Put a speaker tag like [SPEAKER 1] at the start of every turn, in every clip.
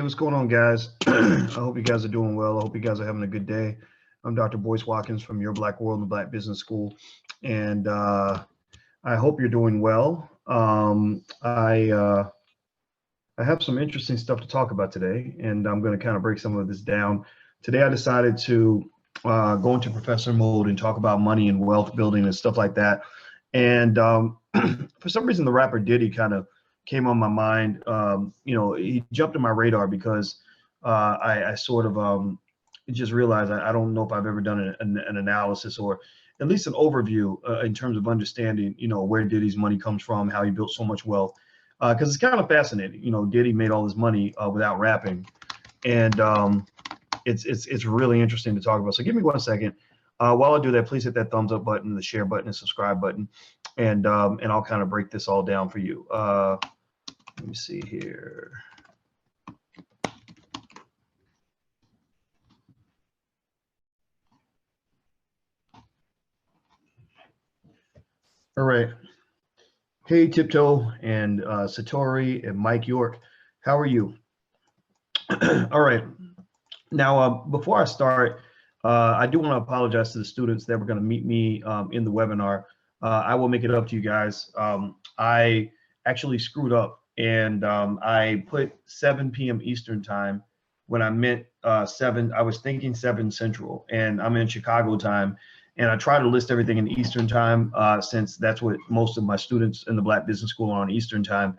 [SPEAKER 1] what's going on, guys? I hope you guys are doing well. I hope you guys are having a good day. I'm Dr. Boyce Watkins from Your Black World and the Black Business School, and I hope you're doing well. I have some interesting stuff to talk about today, and I'm going to kind of break some of this down. Today, I decided to go into professor mode and talk about money and wealth building and stuff like that. And for some reason, the rapper Diddy kind of came on my mind. He jumped on my radar because I sort of just realized I don't know if I've ever done an analysis or at least an overview in terms of understanding, where Diddy's money comes from, how he built so much wealth. Because it's kind of fascinating. Diddy made all his money without rapping, and it's really interesting to talk about. So give me 1 second. While I do that, please hit that thumbs up button, the share button, and subscribe button, and I'll kind of break this all down for you. Let me see here. All right. Hey, Tiptoe and Satori and Mike York, how are you? All right. Now, before I start, I do want to apologize to the students that were going to meet me in the webinar. I will make it up to you guys. I actually screwed up, and I put 7 p.m. Eastern time when I meant 7. I was thinking 7 Central, and I'm in Chicago time. And I try to list everything in Eastern time since that's what most of my students in the Black Business School are on Eastern time.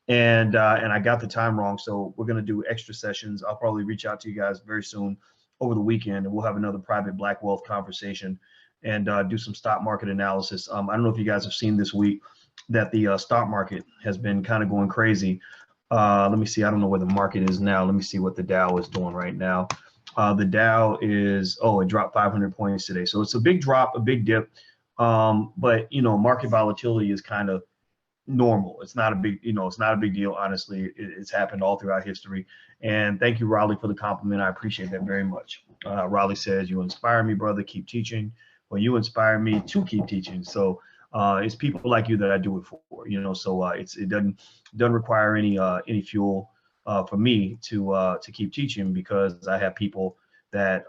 [SPEAKER 1] And I got the time wrong. So we're going to do extra sessions. I'll probably reach out to you guys very soon over the weekend, and we'll have another private Black Wealth conversation and do some stock market analysis. I don't know if you guys have seen this week that the stock market has been kind of going crazy. Let me see. I don't know where the market is now. Let me see what the Dow is doing right now. The Dow is, it dropped 500 points today. So it's a big drop, a big dip. But, market volatility is kind of normal. It's not a big, it's not a big deal. Honestly, it's happened all throughout history. And thank you, Raleigh, for the compliment. I appreciate that very much. Raleigh says, you inspire me, brother. Keep teaching. Well, you inspire me to keep teaching. So it's people like you that I do it for, so it doesn't require any fuel for me to keep teaching, because I have people that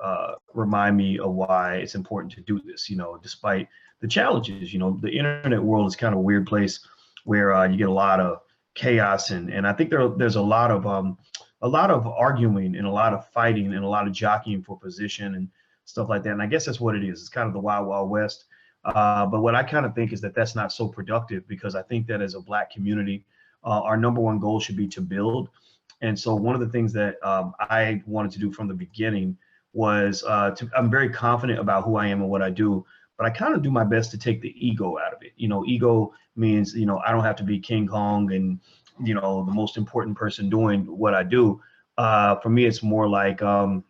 [SPEAKER 1] remind me of why it's important to do this, despite the challenges. The internet world is kind of a weird place where you get a lot of chaos, and I think there's a lot of arguing and a lot of fighting and a lot of jockeying for position and stuff like that. And I guess that's what it is. It's kind of the wild, wild west. But what I kind of think is that that's not so productive, because I think that as a Black community, our number one goal should be to build. And so one of the things that I wanted to do from the beginning was I'm very confident about who I am and what I do, but I kind of do my best to take the ego out of it. Ego means, I don't have to be King Kong and, the most important person doing what I do. For me, it's more like, I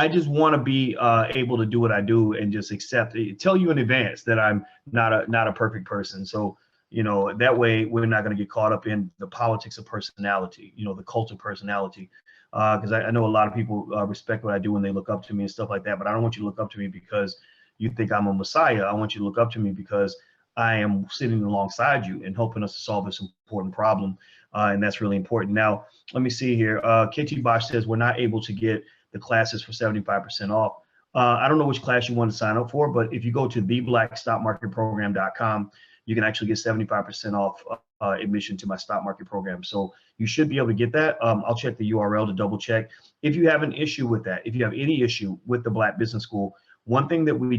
[SPEAKER 1] just want to be able to do what I do and just accept it, tell you in advance that I'm not a perfect person. So, that way we're not going to get caught up in the politics of personality, the cult of personality. Because I know a lot of people respect what I do when they look up to me and stuff like that. But I don't want you to look up to me because you think I'm a messiah. I want you to look up to me because I am sitting alongside you and helping us to solve this important problem. And that's really important. Now, let me see here. KT Bosch says we're not able to get the classes for 75% off. I don't know which class you want to sign up for, but if you go to theblackstockmarketprogram.com, you can actually get 75% off admission to my stock market program. So you should be able to get that. I'll check the URL to double check. If you have an issue with that, if you have any issue with the Black Business School, one thing that we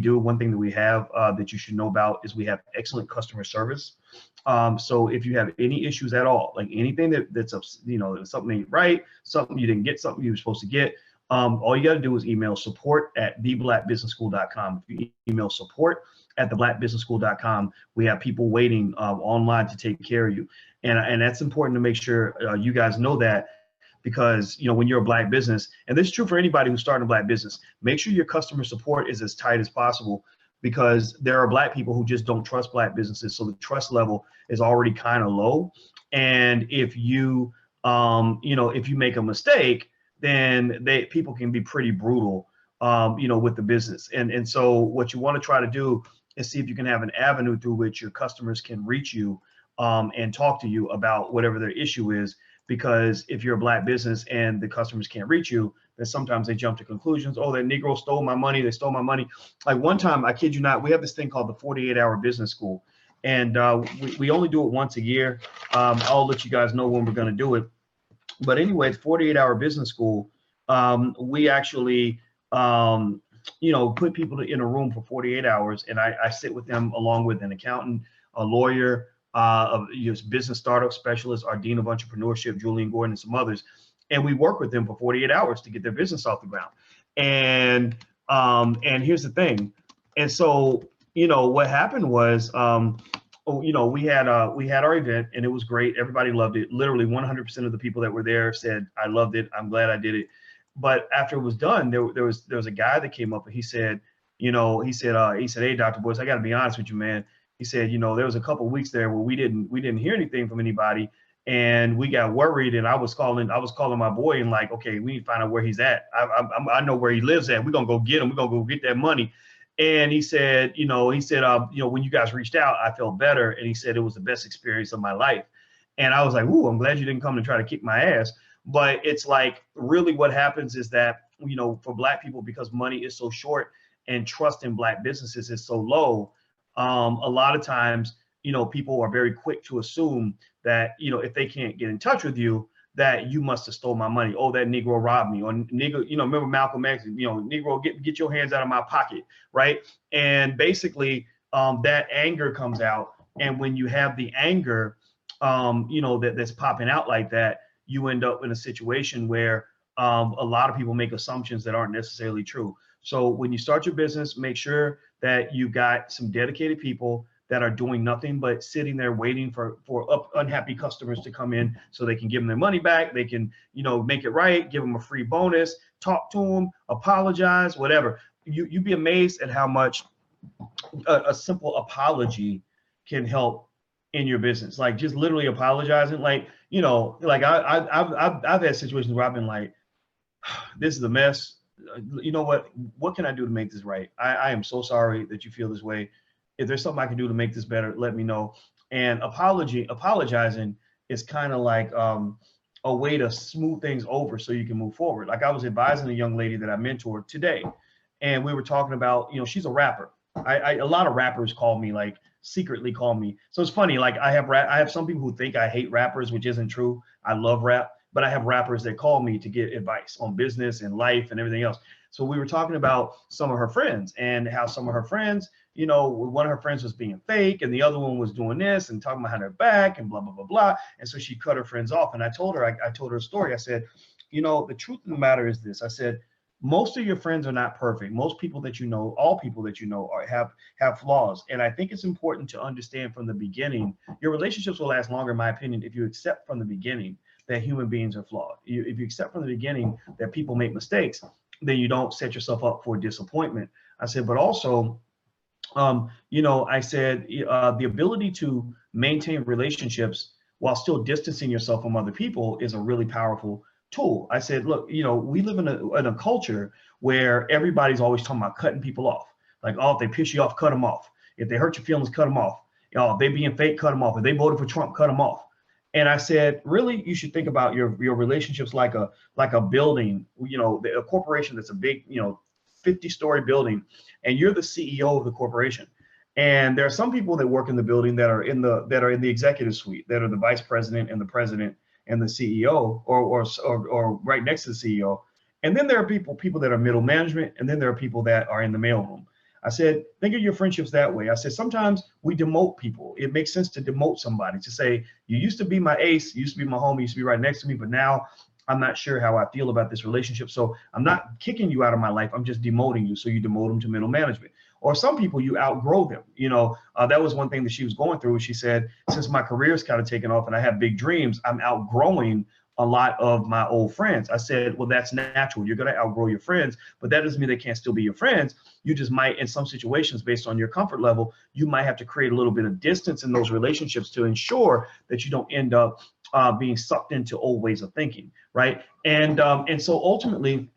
[SPEAKER 1] have that you should know about is we have excellent customer service. So if you have any issues at all, like anything that's something ain't right, something you didn't get, something you were supposed to get, all you got to do is email support@theblackbusinessschool.com. If you email support@theblackbusinessschool.com, we have people waiting online to take care of you. And that's important to make sure you guys know that, because when you're a Black business, and this is true for anybody who's starting a Black business, make sure your customer support is as tight as possible, because there are Black people who just don't trust Black businesses. So the trust level is already kind of low. And if you if you make a mistake, then people can be pretty brutal, with the business. And so what you want to try to do is see if you can have an avenue through which your customers can reach you and talk to you about whatever their issue is, because if you're a black business and the customers can't reach you, then sometimes they jump to conclusions. Oh, that Negro stole my money. They stole my money. Like one time, I kid you not, we have this thing called the 48-hour business school. And we only do it once a year. I'll let you guys know when we're going to do it. But anyway, it's 48-hour business school. We actually, put people in a room for 48 hours, and I sit with them along with an accountant, a lawyer, business startup specialist, our dean of entrepreneurship, Julian Gordon, and some others. And we work with them for 48 hours to get their business off the ground. And here's the thing. And so, what happened was, we had our event, and it was great. Everybody loved it. Literally 100% of the people that were there said, I loved it. I'm glad I did it. But after it was done, there was a guy that came up, and he said, hey, Dr. Boyce, I got to be honest with you, man. He said, there was a couple of weeks there where we didn't hear anything from anybody, and we got worried. And I was calling my boy and like, okay, we need to find out where he's at. I know where he lives at. We're gonna go get him. We're gonna go get that money. And he said, when you guys reached out, I felt better. And he said it was the best experience of my life. And I was like, ooh, I'm glad you didn't come to try to kick my ass. But it's like, really what happens is that, for black people, because money is so short and trust in black businesses is so low, a lot of times, people are very quick to assume that, if they can't get in touch with you, that you must have stole my money. Oh, that Negro robbed me. Or Negro, remember Malcolm X, Negro, get your hands out of my pocket, right? And basically, that anger comes out. And when you have the anger, that's popping out like that, you end up in a situation where a lot of people make assumptions that aren't necessarily true. So when you start your business, make sure that you got some dedicated people that are doing nothing but sitting there waiting for unhappy customers to come in so they can give them their money back. They can, make it right, give them a free bonus, talk to them, apologize, whatever. You'd be amazed at how much a simple apology can help in your business. Like just literally apologizing. Like, like I've had situations where I've been like, this is a mess. You know what can I do to make this right? I am so sorry that you feel this way. If there's something I can do to make this better, let me know. And apologizing is kind of like a way to smooth things over so you can move forward. Like I was advising a young lady that I mentored today, and we were talking about, she's a rapper. A lot of rappers secretly call me. So it's funny. Like I have some people who think I hate rappers, which isn't true. I love rap, but I have rappers that call me to get advice on business and life and everything else. So we were talking about some of her friends and how some of her friends, one of her friends was being fake and the other one was doing this and talking behind her back and blah, blah, blah, blah. And so she cut her friends off. And I told her a story. I said, the truth of the matter is this. I said, most of your friends are not perfect. Most people that all people that have flaws. And I think it's important to understand from the beginning, your relationships will last longer, in my opinion, if you accept from the beginning that human beings are flawed. If you accept from the beginning that people make mistakes, then you don't set yourself up for disappointment. I said, but also, I said, the ability to maintain relationships while still distancing yourself from other people is a really powerful tool. I said, look, we live in a culture where everybody's always talking about cutting people off. Like, oh, if they piss you off, cut them off. If they hurt your feelings, cut them off. If they being fake, cut them off. If they voted for Trump, cut them off. And I said, really, you should think about your relationships like a building, a corporation that's a big, 50-story building, and you're the CEO of the corporation. And there are some people that work in the building that are in the executive suite, that are the vice president and the president and the CEO, or right next to the CEO. And then there are people that are middle management, and then there are people that are in the mailroom. I said, think of your friendships that way. I said, sometimes we demote people. It makes sense to demote somebody, to say, you used to be my ace, you used to be my homie, you used to be right next to me, but now I'm not sure how I feel about this relationship. So I'm not kicking you out of my life. I'm just demoting you. So you demote them to middle management. Or some people, you outgrow them. That was one thing that she was going through. She said, since my career's kind of taken off and I have big dreams, I'm outgrowing a lot of my old friends. I said, well, that's natural. You're going to outgrow your friends, but that doesn't mean they can't still be your friends. You just might, in some situations, based on your comfort level, you might have to create a little bit of distance in those relationships to ensure that you don't end up being sucked into old ways of thinking, right? And so ultimately,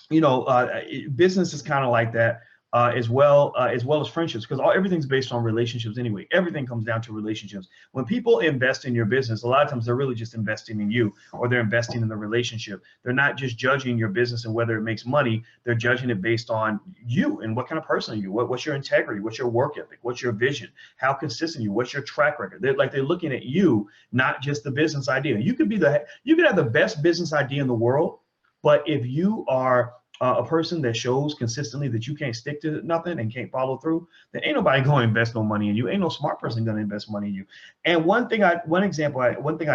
[SPEAKER 1] business is kind of like that. as well as friendships, because everything's based on relationships anyway. Everything comes down to relationships. When people invest in your business, a lot of times they're really just investing in you, or they're investing in the relationship. They're not just judging your business and whether it makes money. They're judging it based on you and what kind of person are you, what's your integrity, what's your work ethic, what's your vision, how consistent you, what's your track record. They're looking at you, not just the business idea. You could have the best business idea in the world, but if you are a person that shows consistently that you can't stick to nothing and can't follow through, then ain't nobody going to invest no money in you. Ain't no smart person going to invest money in you. And one thing I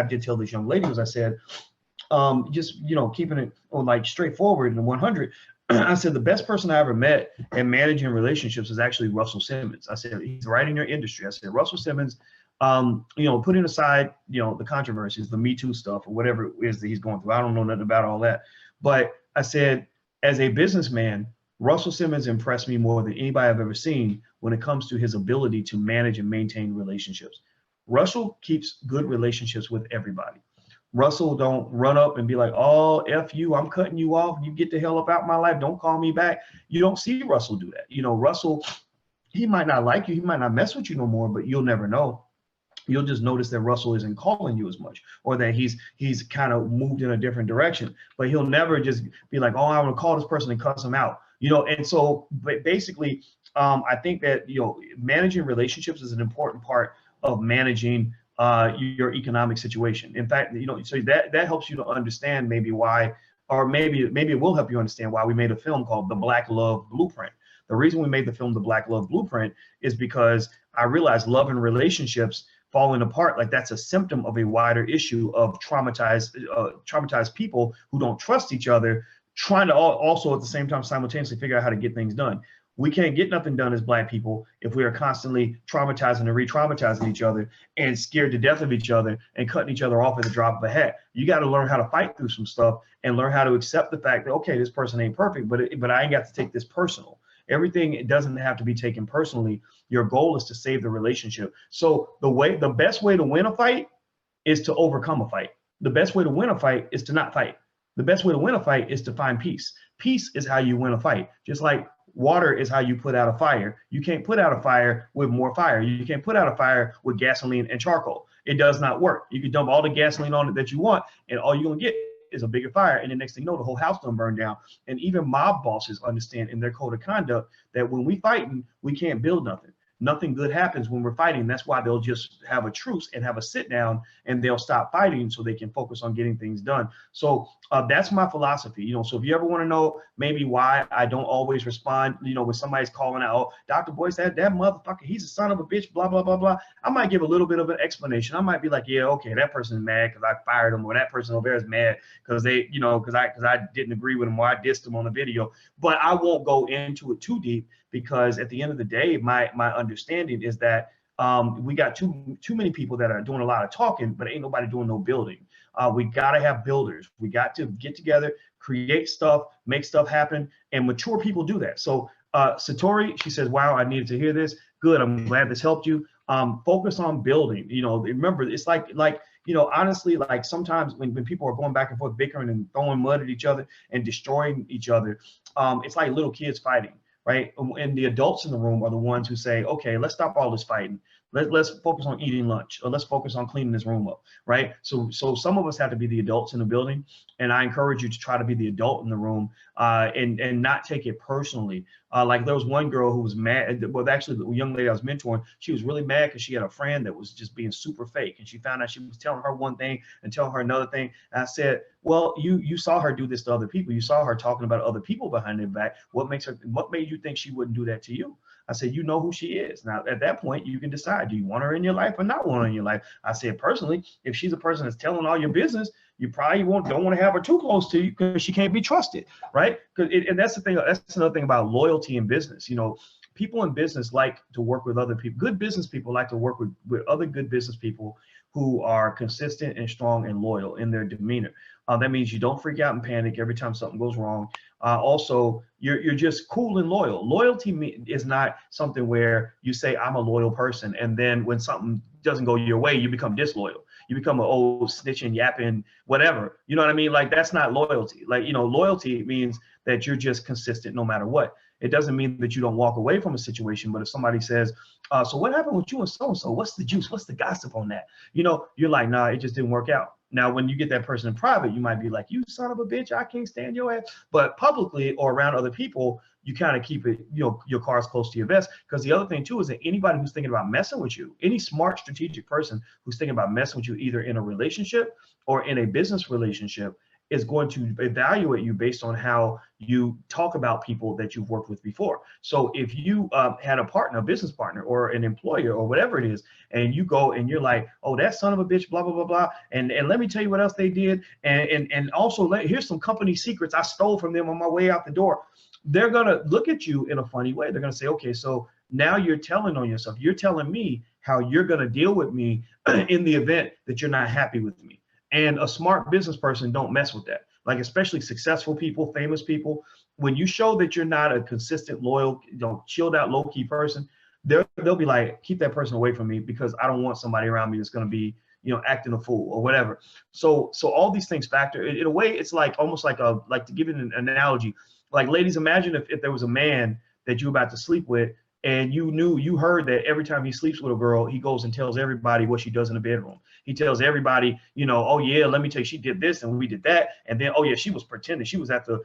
[SPEAKER 1] did tell this young lady was, I said, just, keeping it like straightforward and 100. I said, the best person I ever met in managing relationships is actually Russell Simmons. I said, he's right in your industry. I said, Russell Simmons, putting aside, the controversies, the Me Too stuff, or whatever it is that he's going through. I don't know nothing about all that. But I said, as a businessman, Russell Simmons impressed me more than anybody I've ever seen when it comes to his ability to manage and maintain relationships. Russell keeps good relationships with everybody. Russell don't run up and be like, oh, F you, I'm cutting you off. You get the hell up out my life. Don't call me back. You don't see Russell do that. Russell, he might not like you. He might not mess with you no more, but you'll never know. You'll just notice that Russell isn't calling you as much, or that he's kind of moved in a different direction. But he'll never just be like, oh, I want to call this person and cuss him out. And so basically, I think that, managing relationships is an important part of managing your economic situation. In fact, so that helps you to understand maybe why, or maybe it will help you understand why we made a film called The Black Love Blueprint. The reason we made the film The Black Love Blueprint is because I realized love and relationships falling apart, like that's a symptom of a wider issue of traumatized people who don't trust each other, trying to also at the same time simultaneously figure out how to get things done. We can't get nothing done as Black people if we are constantly traumatizing and re-traumatizing each other and scared to death of each other and cutting each other off at the drop of a hat. You got to learn how to fight through some stuff and learn how to accept the fact that, okay, this person ain't perfect, but I ain't got to take this personal. Everything doesn't have to be taken personally. Your goal is to save the relationship. So the best way to win a fight is to overcome a fight. The best way to win a fight is to not fight. The best way to win a fight is to find peace. Peace is how you win a fight. Just like water is how you put out a fire. You can't put out a fire with more fire. You can't put out a fire with gasoline and charcoal. It does not work. You can dump all the gasoline on it that you want, and all you're going to get is a bigger fire. And the next thing you know, the whole house done burned down. And even mob bosses understand in their code of conduct that when we fighting, we can't build nothing. Nothing good happens when we're fighting. That's why they'll just have a truce and have a sit down, and they'll stop fighting so they can focus on getting things done. So that's my philosophy. So if you ever want to know maybe why I don't always respond, when somebody's calling out, oh, Dr. Boyce, that motherfucker, he's a son of a bitch, blah, blah, blah, blah. I might give a little bit of an explanation. I might be like, yeah, okay, that person's mad because I fired him, or that person over there is mad because they, because I didn't agree with him, or I dissed him on the video. But I won't go into it too deep, because at the end of the day, my understanding is that we got too many people that are doing a lot of talking, but ain't nobody doing no building. We got to have builders. We got to get together, create stuff, make stuff happen, and mature people do that. So Satori, she says, wow, I needed to hear this. Good, I'm glad this helped you. Focus on building. Remember, it's like honestly, like sometimes when people are going back and forth, bickering and throwing mud at each other and destroying each other, it's like little kids fighting. Right? And the adults in the room are the ones who say, okay, let's stop all this fighting. Let's focus on eating lunch, or let's focus on cleaning this room up, right? So some of us have to be the adults in the building, and I encourage you to try to be the adult in the room, and not take it personally. Like there was one girl who was mad. Well, actually, the young lady I was mentoring, she was really mad because she had a friend that was just being super fake, and she found out she was telling her one thing and telling her another thing. And I said, well, you saw her do this to other people. You saw her talking about other people behind their back. What made you think she wouldn't do that to you? I said, you know who she is. Now, at that point, you can decide, do you want her in your life or not want her in your life? I said, personally, if she's a person that's telling all your business, you probably don't want to have her too close to you, because she can't be trusted, right? And that's the thing. That's another thing about loyalty in business. People in business like to work with other people. Good business people like to work with other good business people who are consistent and strong and loyal in their demeanor. That means you don't freak out and panic every time something goes wrong. Also, you're just cool and loyal. Loyalty is not something where you say, I'm a loyal person, and then when something doesn't go your way, you become disloyal. you become an old snitching, yapping, whatever. You know what I mean? Like, that's not loyalty. Like, you know, loyalty means that you're just consistent no matter what. It doesn't mean that you don't walk away from a situation, but if somebody says, so what happened with you and so-and-so? What's the juice? What's the gossip on that? You know, you're like, nah, it just didn't work out. Now, when you get that person in private, you might be like, you son of a bitch, I can't stand your ass. But publicly or around other people, you kind of keep it, you know, your cards close to your vest. Because the other thing too is that anybody who's thinking about messing with you, any smart strategic person who's thinking about messing with you, either in a relationship or in a business relationship, is going to evaluate you based on how you talk about people that you've worked with before. So if you had a partner, a business partner, or an employer, or whatever it is, and you go and you're like, oh, that son of a bitch, blah, blah, blah, blah, and let me tell you what else they did, and also here's some company secrets I stole from them on my way out the door. They're gonna look at you in a funny way. They're gonna say, okay, so now you're telling on yourself. You're telling me how you're gonna deal with me in the event that you're not happy with me. And a smart business person don't mess with that. Like, especially successful people, famous people, when you show that you're not a consistent, loyal, you know, chilled out, low key person, they'll be like, keep that person away from me, because I don't want somebody around me that's going to be, you know, acting a fool or whatever. So all these things factor. In a way, it's like almost like to give it an analogy. Like, ladies, imagine if there was a man that you're about to sleep with, and you heard that every time he sleeps with a girl, he goes and tells everybody what she does in the bedroom. He tells everybody, you know, oh yeah, let me tell you, she did this and we did that, and then oh yeah, she was pretending, she was at the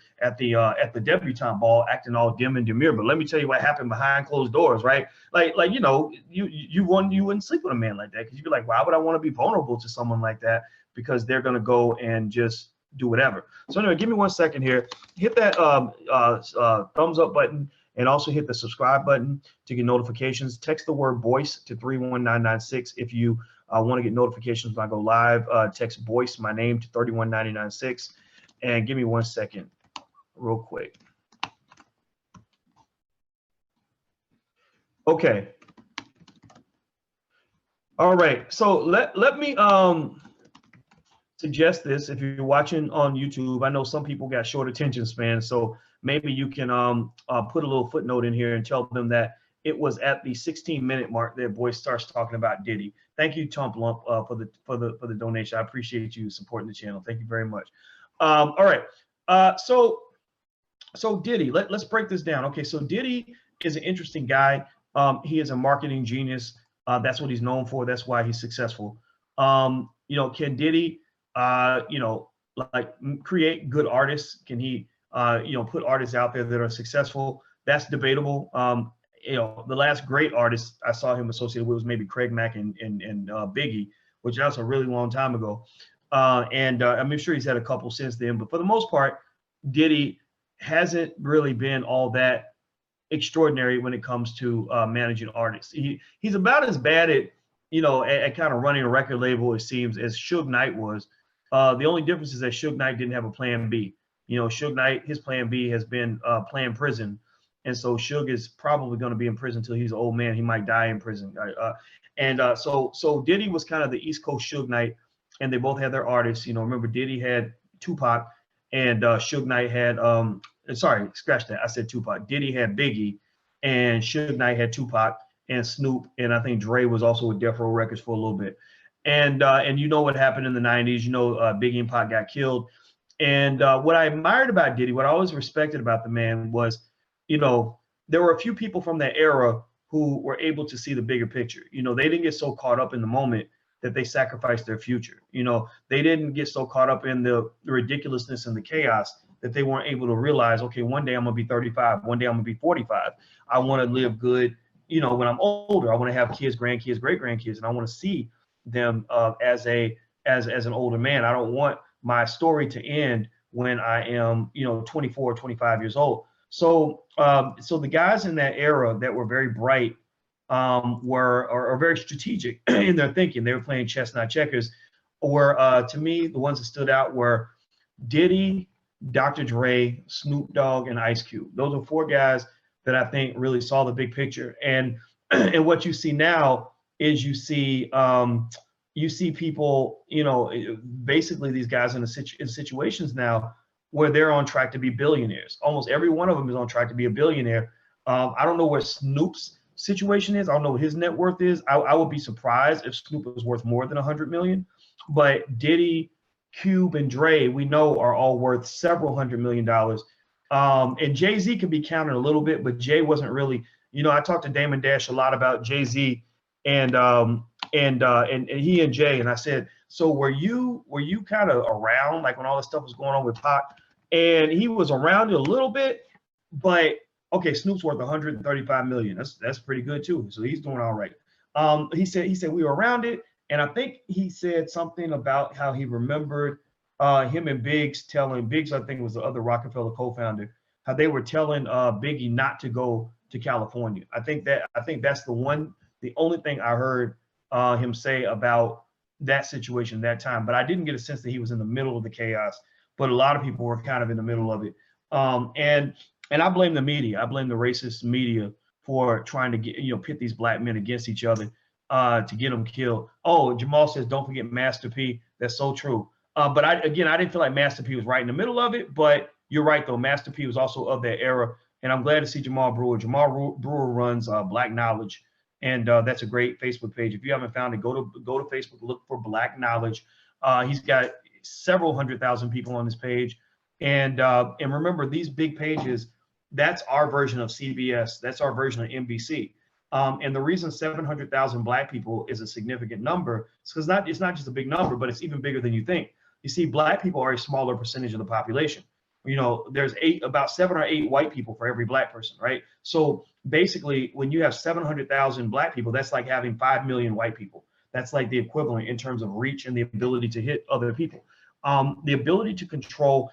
[SPEAKER 1] debutante ball acting all dim and demure. But let me tell you what happened behind closed doors, right? Like you know, you wouldn't sleep with a man like that, because you'd be like, why would I want to be vulnerable to someone like that? Because they're gonna go and just do whatever. So anyway, give me 1 second here. Hit that thumbs up button. And also hit the subscribe button to get notifications. Text the word Boyce to 31996 if you want to get notifications when I go live. Text Boyce, my name, to 31996. And give me 1 second real quick. Okay. All right. So let me suggest this. If you're watching on YouTube, I know some people got short attention spans, so maybe you can put a little footnote in here and tell them that it was at the 16-minute mark that Boyce starts talking about Diddy. Thank you, Tump Lump, for the donation. I appreciate you supporting the channel. Thank you very much. All right. So Diddy, let's break this down. Okay, so Diddy is an interesting guy. He is a marketing genius. That's what he's known for. That's why he's successful. You know, can Diddy, you know, like create good artists? Can he, you know, put artists out there that are successful? That's debatable. You know, the last great artist I saw him associated with was maybe Craig Mack and Biggie, which that's a really long time ago. I'm sure he's had a couple since then, but for the most part, Diddy hasn't really been all that extraordinary when it comes to managing artists. He's about as bad at, you know, at kind of running a record label, it seems, as Suge Knight was. The only difference is that Suge Knight didn't have a plan B. You know, Suge Knight, his plan B has been playing prison. And so Suge is probably going to be in prison until he's an old man. He might die in prison. So Diddy was kind of the East Coast Suge Knight, and they both had their artists. You know, remember Diddy had Tupac, and Suge Knight had, sorry, scratch that. I said Tupac. Diddy had Biggie, and Suge Knight had Tupac and Snoop, and I think Dre was also with Death Row Records for a little bit. And you know what happened in the 90s. You know, Biggie and Pac got killed. And what I admired about Diddy, what I always respected about the man was, you know, there were a few people from that era who were able to see the bigger picture. You know, they didn't get so caught up in the moment that they sacrificed their future. You know, they didn't get so caught up in the ridiculousness and the chaos that they weren't able to realize, okay, one day I'm gonna be 35, one day I'm gonna be 45. I want to live good, you know, when I'm older. I want to have kids, grandkids, great grandkids, and I want to see them as an older man. I don't want my story to end when I am, you know, 24 or 25 years old. So the guys in that era that were very bright were very strategic in their thinking. They were playing chess, not checkers. Or to me, the ones that stood out were Diddy, Dr. Dre, Snoop Dogg, and Ice Cube. Those are four guys that I think really saw the big picture. And what you see now is you see people, you know, basically these guys in situations now where they're on track to be billionaires. Almost every one of them is on track to be a billionaire. I don't know where Snoop's situation is. I don't know what his net worth is. I would be surprised if Snoop was worth more than 100 million. But Diddy, Cube, and Dre, we know are all worth several $100 million. And Jay-Z can be counted a little bit, but Jay wasn't really, I talked to Damon Dash a lot about Jay-Z and he and Jay, and I said, so were you kind of around like when all this stuff was going on with Pac? And he was around it a little bit, but okay, Snoop's worth 135 million. That's pretty good too. So he's doing all right. He said we were around it, and I think he said something about how he remembered him and Biggs telling Biggs, I think it was the other Rockefeller co-founder, how they were telling Biggie not to go to California. I think that's the only thing I heard him say about that situation that time. But I didn't get a sense that he was in the middle of the chaos. But a lot of people were kind of in the middle of it. And I blame the media. I blame the racist media for trying to get, pit these black men against each other to get them killed. Oh, Jamal says, don't forget Master P. That's so true. But I didn't feel like Master P was right in the middle of it. But you're right, though. Master P was also of that era. And I'm glad to see Jamal Brewer. Jamal Brewer runs Black Knowledge. And that's a great Facebook page. If you haven't found it, go to Facebook, look for Black Knowledge. He's got several 100,000 people on his page. And remember, these big pages, that's our version of CBS. That's our version of NBC. And the reason 700,000 Black people is a significant number is because it's not just a big number, but it's even bigger than you think. You see, Black people are a smaller percentage of the population. There's about 7 or 8 white people for every Black person, right? So basically, when you have 700,000 Black people, that's like having 5 million white people. That's like the equivalent in terms of reach and the ability to hit other people. The ability to control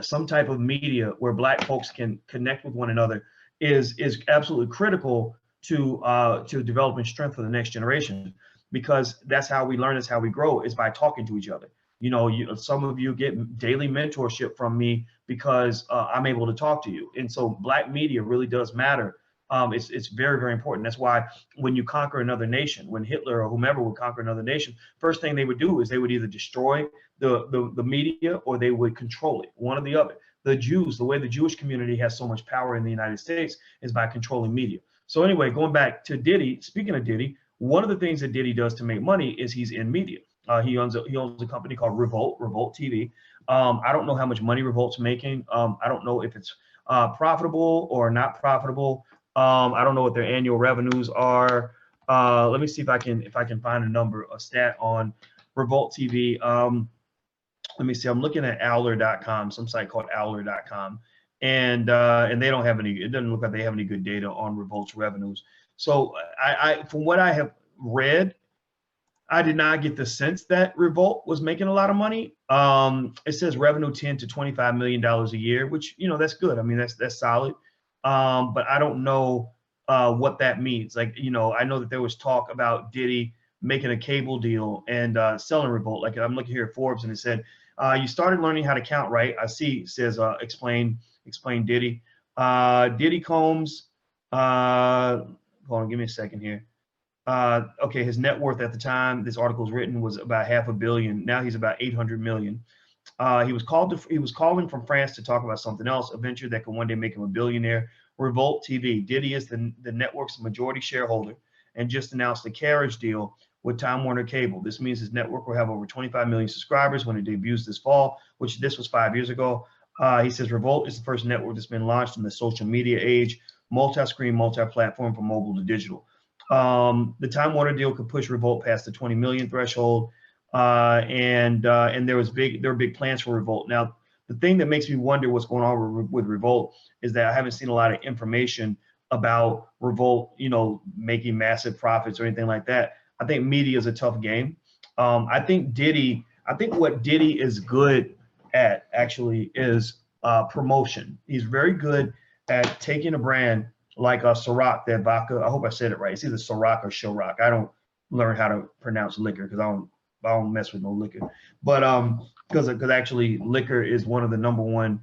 [SPEAKER 1] some type of media where Black folks can connect with one another is absolutely critical to developing strength for the next generation, because that's how we learn, is how we grow, is by talking to each other. Some of you get daily mentorship from me because I'm able to talk to you. And so Black media really does matter. It's very, very important. That's why when you conquer another nation, when Hitler or whomever would conquer another nation, first thing they would do is they would either destroy the media or they would control it, one or the other. The Jews, the way the Jewish community has so much power in the United States is by controlling media. So anyway, going back to Diddy, speaking of Diddy, one of the things that Diddy does to make money is he's in media. He owns a company called Revolt TV. I don't know how much money Revolt's making. I don't know if it's profitable or not profitable. I don't know what their annual revenues are. Let me see if I can find a stat on Revolt TV. Let me see. I'm looking at Owler.com, some site called Owler.com, and they don't have any. It doesn't look like they have any good data on Revolt's revenues. So from what I have read, I did not get the sense that Revolt was making a lot of money. It says revenue $10 to $25 million a year, which, that's good. I mean, that's solid. But I don't know what that means. Like, I know that there was talk about Diddy making a cable deal and selling Revolt. Like, I'm looking here at Forbes, and it said, you started learning how to count, right? I see, it says, explain Diddy. Diddy Combs, hold on, give me a second here. Okay, his net worth at the time this article was written was about $500 million. Now he's about 800 million. He was calling from France to talk about something else, a venture that could one day make him a billionaire. Revolt TV. Diddy is the network's majority shareholder and just announced a carriage deal with Time Warner Cable. This means his network will have over 25 million subscribers when it debuts this fall, which this was 5 years ago. He says Revolt is the first network that's been launched in the social media age, multi-screen, multi-platform from mobile to digital. The Time Warner deal could push Revolt past the 20 million threshold, and there were big plans for Revolt. Now, the thing that makes me wonder what's going on with Revolt is that I haven't seen a lot of information about Revolt, making massive profits or anything like that. I think media is a tough game. I think what Diddy is good at actually is promotion. He's very good at taking a brand like a Ciroc, that vodka. I hope I said it right. It's either Ciroc or Ciroc. I don't learn how to pronounce liquor because I don't mess with no liquor. But because actually liquor is one of the number one.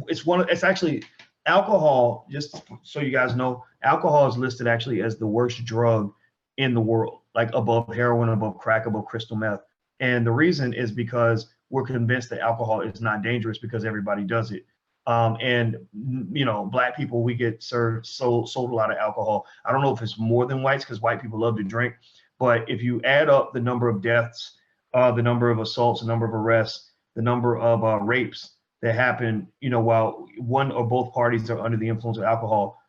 [SPEAKER 1] It's actually alcohol. Just so you guys know, alcohol is listed actually as the worst drug in the world, like above heroin, above crack, above crystal meth. And the reason is because we're convinced that alcohol is not dangerous because everybody does it. And Black people, we get sold a lot of alcohol. I don't know if it's more than whites because white people love to drink, But if you add up the number of deaths, the number of assaults, the number of arrests, the number of rapes that happen, while one or both parties are under the influence of alcohol,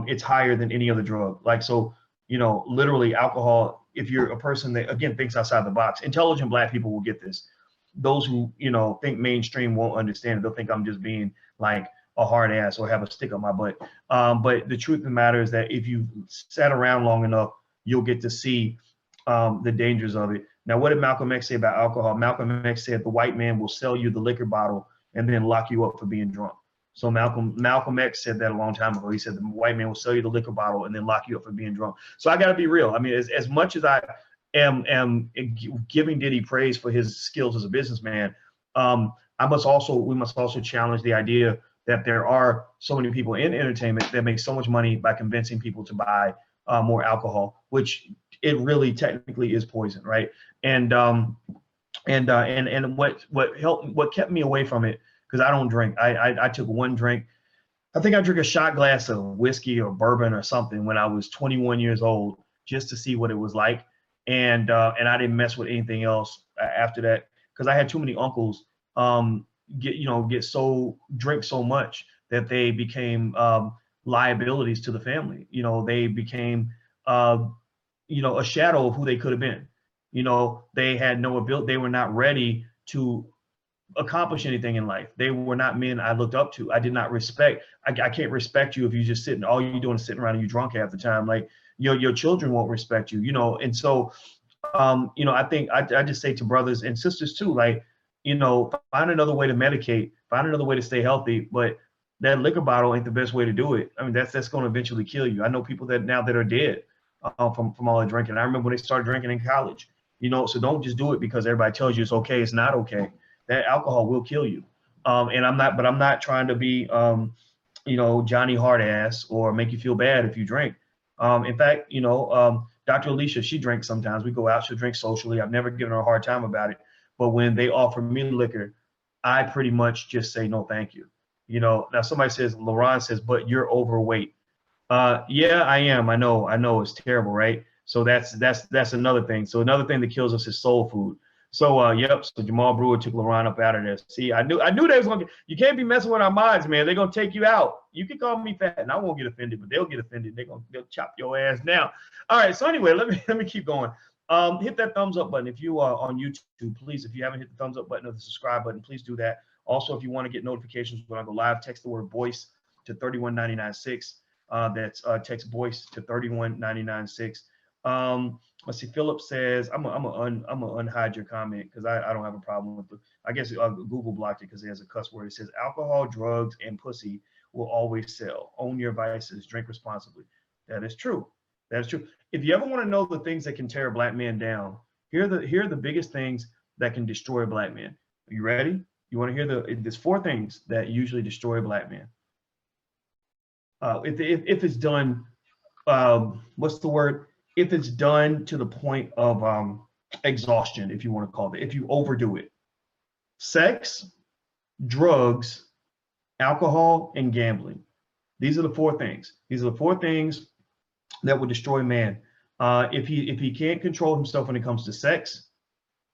[SPEAKER 1] it's higher than any other drug. Like, so, literally alcohol, if you're a person that, again, thinks outside the box, intelligent Black people will get this. Those who, think mainstream won't understand it. They'll think I'm just being like a hard ass or have a stick up my butt. But the truth of the matter is that if you sat around long enough, you'll get to see the dangers of it. Now, what did Malcolm X say about alcohol? Malcolm X said the white man will sell you the liquor bottle and then lock you up for being drunk. So Malcolm X said that a long time ago. He said the white man will sell you the liquor bottle and then lock you up for being drunk. So I got to be real. I mean, as much as I am giving Diddy praise for his skills as a businessman, we must also challenge the idea that there are so many people in entertainment that make so much money by convincing people to buy more alcohol, which it really technically is poison, right? And what kept me away from it, because I don't drink. I took one drink. I think I drank a shot glass of whiskey or bourbon or something when I was 21 years old, just to see what it was like. And I didn't mess with anything else after that, because I had too many uncles drink so much that they became liabilities to the family. They became a shadow of who they could have been. They had no ability. They were not ready to accomplish anything in life. They were not men I looked up to. I did not respect. I can't respect you if you just sitting. All you're doing is sitting around and you drunk half the time. Like your children won't respect you. And so I think I just say to brothers and sisters too, like, find another way to medicate, find another way to stay healthy. But that liquor bottle ain't the best way to do it. I mean, that's going to eventually kill you. I know people that are dead from all the drinking. I remember when they started drinking in college. So don't just do it because everybody tells you it's okay. It's not okay. That alcohol will kill you. And I'm not trying to be, Johnny Hardass or make you feel bad if you drink. In fact, Dr. Alicia, she drinks sometimes. We go out, she'll drink socially. I've never given her a hard time about it. But when they offer me liquor, I pretty much just say no, thank you. Now somebody says, LaRon says, but you're overweight. Yeah, I am. I know it's terrible, right? So that's another thing. So another thing that kills us is soul food. So yep. So Jamal Brewer took LaRon up out of there. See, I knew they was gonna. You can't be messing with our minds, man. They're gonna take you out. You can call me fat, and I won't get offended, but they'll get offended. They'll chop your ass down. All right. So anyway, let me keep going. Hit that thumbs up button if you are on YouTube, please. If you haven't hit the thumbs up button or the subscribe button, please do that. Also, if you want to get notifications when I go live, text the word Boyce to 31996. That's text Boyce to 31996. Let's see. Philip says, I'm gonna unhide your comment because I don't have a problem with it. I guess Google blocked it because it has a cuss word. It says alcohol, drugs, and pussy will always sell. Own your vices. Drink responsibly. That is true. That is true. If you ever want to know the things that can tear Black men down, here are the biggest things that can destroy Black men. Are you ready? You want to hear there's 4 things that usually destroy Black men. If it's done, what's the word? If it's done to the point of exhaustion, if you want to call it, if you overdo it. Sex, drugs, alcohol, and gambling. These are the 4 things. These are the 4 things that will destroy man. If he can't control himself when it comes to sex,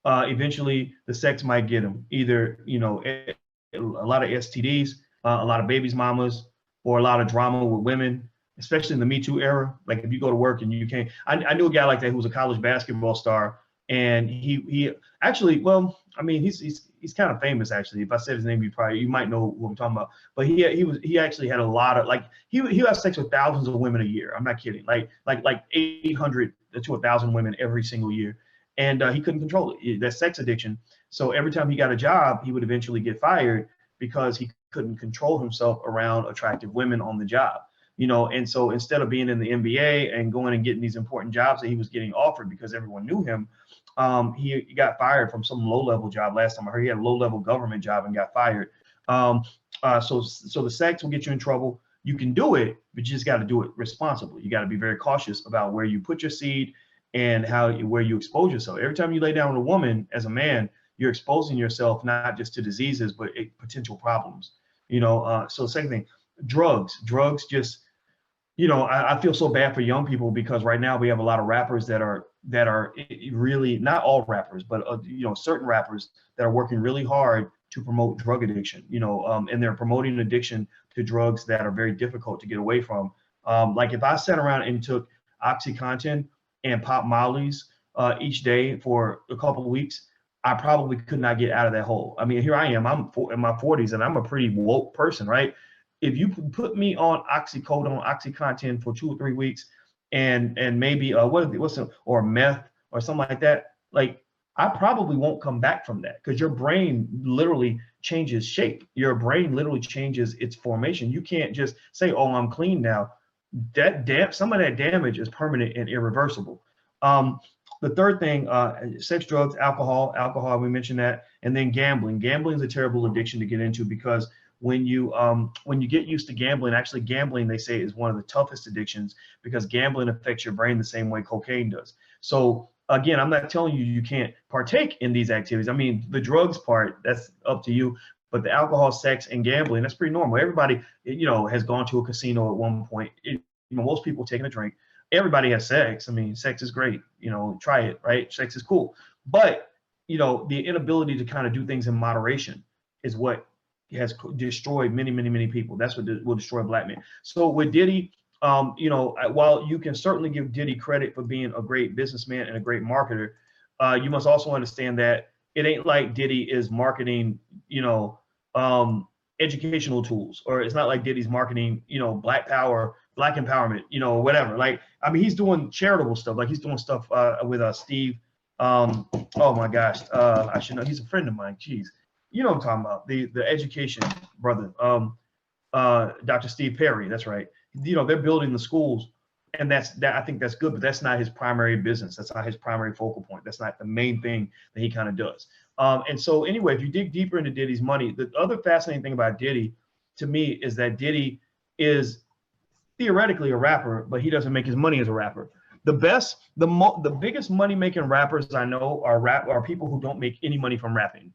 [SPEAKER 1] eventually the sex might get him. Either, a lot of STDs, a lot of babies mamas, or a lot of drama with women, especially in the Me Too era. Like if you go to work and you can't, I knew a guy like that who was a college basketball star, and he actually, well, I mean, he's kind of famous actually. If I said his name, you might know what I'm talking about. But he actually had a lot of, like, he has sex with thousands of women a year. I'm not kidding. Like 800 to 1,000 women every single year, and he couldn't control it. That sex addiction. So every time he got a job, he would eventually get fired because he couldn't control himself around attractive women on the job. And so instead of being in the NBA and going and getting these important jobs that he was getting offered because everyone knew him, he got fired from some low-level job. Last time I heard, he had a low-level government job and got fired. So the sex will get you in trouble. You can do it, but you just got to do it responsibly. You got to be very cautious about where you put your seed and where you expose yourself. Every time you lay down with a woman as a man, you're exposing yourself not just to diseases, but potential problems. So second thing, drugs just, I feel so bad for young people because right now we have a lot of rappers that are that are really, not all rappers, but certain rappers that are working really hard to promote drug addiction, and they're promoting addiction to drugs that are very difficult to get away from. Like if I sat around and took OxyContin and Pop Molly's each day for a couple of weeks, I probably could not get out of that hole. I mean, here I am, I'm in my 40s and I'm a pretty woke person, right? If you put me on oxycodone, OxyContin for 2 or 3 weeks, and maybe or meth or something like that, like I probably won't come back from that, because your brain literally changes shape. Your brain literally changes its formation. You can't just say, "Oh, I'm clean now." Some of that damage is permanent and irreversible. The third thing, sex, drugs, alcohol, we mentioned that, and then gambling. Gambling is a terrible addiction to get into, because when you get used to gambling, actually gambling, they say, is one of the toughest addictions, because gambling affects your brain the same way cocaine does. So again, I'm not telling you you can't partake in these activities. I mean, the drugs part, that's up to you. But the alcohol, sex, and gambling, that's pretty normal. Everybody, has gone to a casino at one point. Most people taking a drink. Everybody has sex. I mean, sex is great. Try it, right? Sex is cool. But, the inability to kind of do things in moderation is what has destroyed many, many, many people. That's what will destroy black men. So with Diddy, while you can certainly give Diddy credit for being a great businessman and a great marketer, you must also understand that it ain't like Diddy is marketing, educational tools, or it's not like Diddy's marketing, Black power, Black empowerment, whatever. Like, I mean, he's doing charitable stuff. Like he's doing stuff with Steve. Oh my gosh, I should know. He's a friend of mine. Jeez, you know what I'm talking about, the education brother, Dr. Steve Perry. That's right. They're building the schools, and I think that's good, but that's not his primary business. That's not his primary focal point. That's not the main thing that he kind of does. And so anyway, if you dig deeper into Diddy's money, the other fascinating thing about Diddy to me is that Diddy is theoretically a rapper, but he doesn't make his money as a rapper. The biggest money making rappers I know are people who don't make any money from rapping.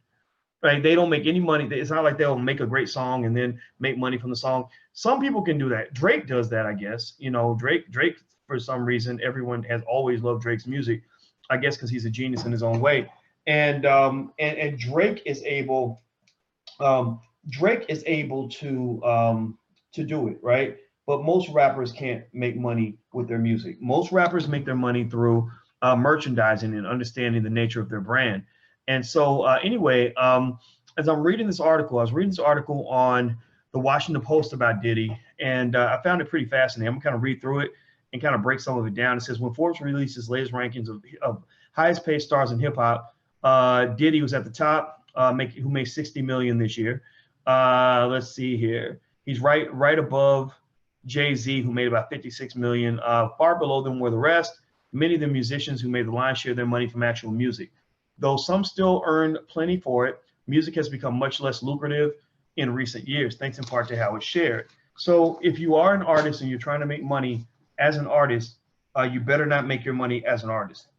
[SPEAKER 1] Right? They don't make any money. It's not like they'll make a great song and then make money from the song. Some people can do that. Drake does that, I guess. Drake, for some reason, everyone has always loved Drake's music, I guess because he's a genius in his own way. And Drake is able to do it, right? But most rappers can't make money with their music. Most rappers make their money through merchandising and understanding the nature of their brand. And so anyway, as I'm reading this article, I was reading this article on the Washington Post about Diddy, and I found it pretty fascinating. I'm gonna kind of read through it and kind of break some of it down. It says, when Forbes released his latest rankings of highest paid stars in hip hop, Diddy was at the top, who made 60 million this year. Let's see here. He's right above Jay-Z, who made about 56 million. Far below them were the rest, many of the musicians who made the lion's share of their money from actual music. Though some still earn plenty for it, music has become much less lucrative in recent years, thanks in part to how it's shared. So if you are an artist and you're trying to make money as an artist, you better not make your money as an artist.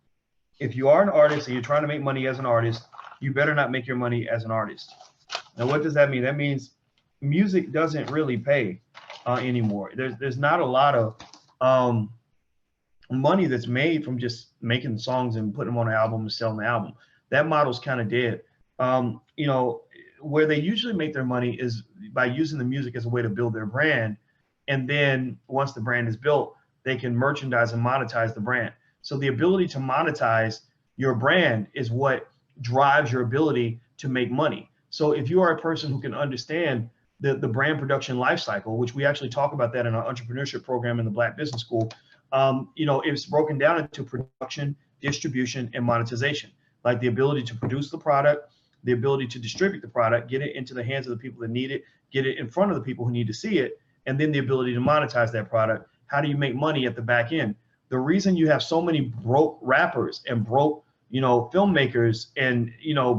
[SPEAKER 1] If you are an artist and you're trying to make money as an artist, you better not make your money as an artist. Now, what does that mean? That means music doesn't really pay anymore. There's not a lot of money that's made from just making songs and putting them on an album and selling the album. That model's kind of dead. Where they usually make their money is by using the music as a way to build their brand. And then once the brand is built, they can merchandise and monetize the brand. So the ability to monetize your brand is what drives your ability to make money. So if you are a person who can understand the brand production life cycle, which we actually talk about that in our entrepreneurship program in the Black Business School, it's broken down into production, distribution, and monetization. Like the ability to produce the product, the ability to distribute the product, get it into the hands of the people that need it, get it in front of the people who need to see it, and then the ability to monetize that product. How do you make money at the back end? The reason you have so many broke rappers and broke, filmmakers and,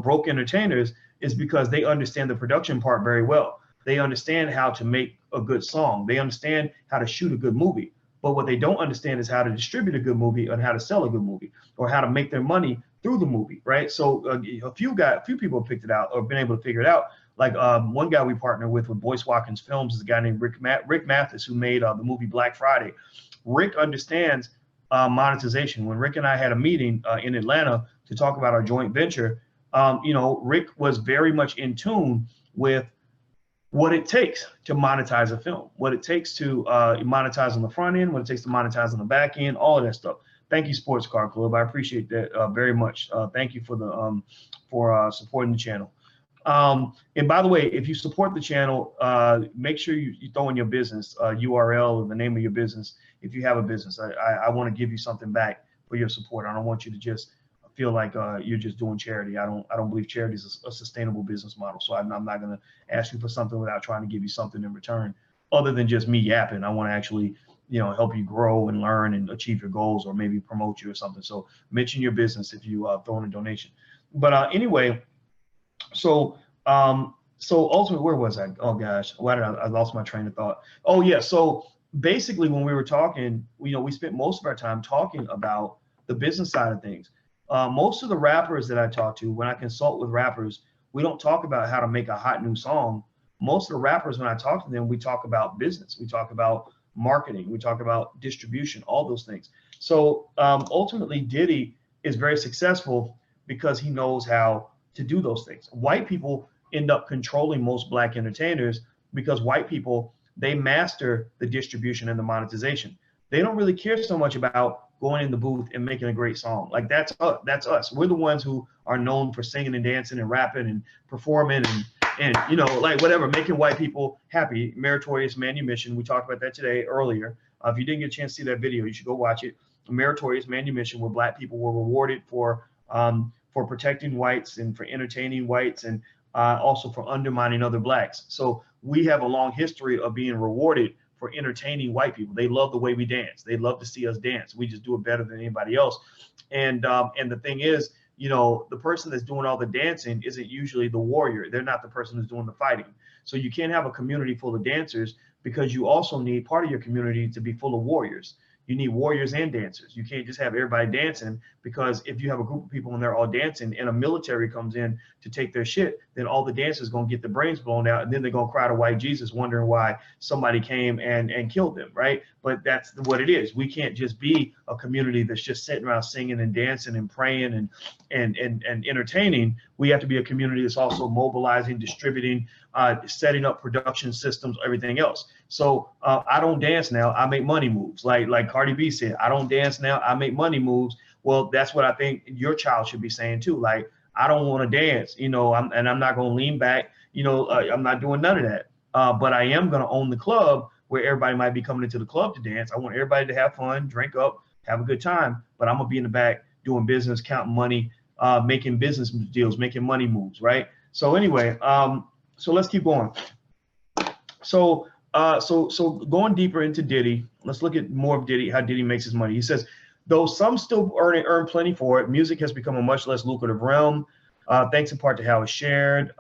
[SPEAKER 1] broke entertainers is because they understand the production part very well. They understand how to make a good song. They understand how to shoot a good movie. But what they don't understand is how to distribute a good movie and how to sell a good movie, or how to make their money through the movie, right? So a few people have picked it out or been able to figure it out. Like one guy we partner with Boyce Watkins Films is a guy named Rick Mathis, who made the movie Black Friday. Rick understands monetization. When Rick and I had a meeting in Atlanta to talk about our joint venture, you know, Rick was very much in tune with what it takes to monetize a film, what it takes to monetize on the front end, what it takes to monetize on the back end, all of that stuff. Thank you, Sports Car Club. I appreciate that very much. Thank you for the supporting the channel. And by the way, if you support the channel, make sure you throw in your business URL or the name of your business. If you have a business, I want to give you something back for your support. I don't want you to just feel like you're just doing charity. I don't believe charity is a sustainable business model. So I'm not going to ask you for something without trying to give you something in return, other than just me yapping. I want to actually, you know, help you grow and learn and achieve your goals, or maybe promote you or something. So mention your business if you throw in a donation. But anyway, so ultimately, where was I? Oh gosh, why did I lost my train of thought? Oh yeah, so basically when we were talking, you know, we spent most of our time talking about the business side of things. Most of the rappers that I talk to, when I consult with rappers, we don't talk about how to make a hot new song. Most of the rappers, when I talk to them, we talk about business, we talk about marketing, we talk about distribution, all those things. So ultimately, Diddy is very successful because he knows how to do those things. White people end up controlling most black entertainers because white people, they master the distribution and the monetization. They don't really care so much about going in the booth and making a great song. Like that's us. We're the ones who are known for singing and dancing and rapping and performing and you know, like whatever, making white people happy. Meritorious Manumission. We talked about that today earlier. If you didn't get a chance to see that video, you should go watch it. Meritorious Manumission, where black people were rewarded for protecting whites and for entertaining whites, and also for undermining other blacks. So we have a long history of being rewarded for entertaining white people. They love the way we dance. They love to see us dance. We just do it better than anybody else. And the thing is, you know, the person that's doing all the dancing isn't usually the warrior. They're not the person who's doing the fighting. So you can't have a community full of dancers, because you also need part of your community to be full of warriors. You need warriors and dancers. You can't just have everybody dancing, because if you have a group of people and they're all dancing and a military comes in to take their shit, then all the dancers going to get the brains blown out, and then they're going to cry to white Jesus wondering why somebody came and killed them, right? But that's what it is. We can't just be a community that's just sitting around singing and dancing and praying and entertaining. We have to be a community that's also mobilizing, distributing, setting up production systems, everything else. So I don't dance now, I make money moves. Like Cardi B said, I don't dance now, I make money moves. Well, that's what I think your child should be saying too. Like, I don't want to dance, you know, I'm not going to lean back, you know, I'm not doing none of that. But I am going to own the club where everybody might be coming into the club to dance. I want everybody to have fun, drink up, have a good time, but I'm going to be in the back doing business, counting money, making business deals, making money moves, right? So anyway, so let's keep going. So going deeper into Diddy, let's look at more of Diddy, how Diddy makes his money. He says, though some still earn plenty for it, music has become a much less lucrative realm, thanks in part to how it's shared.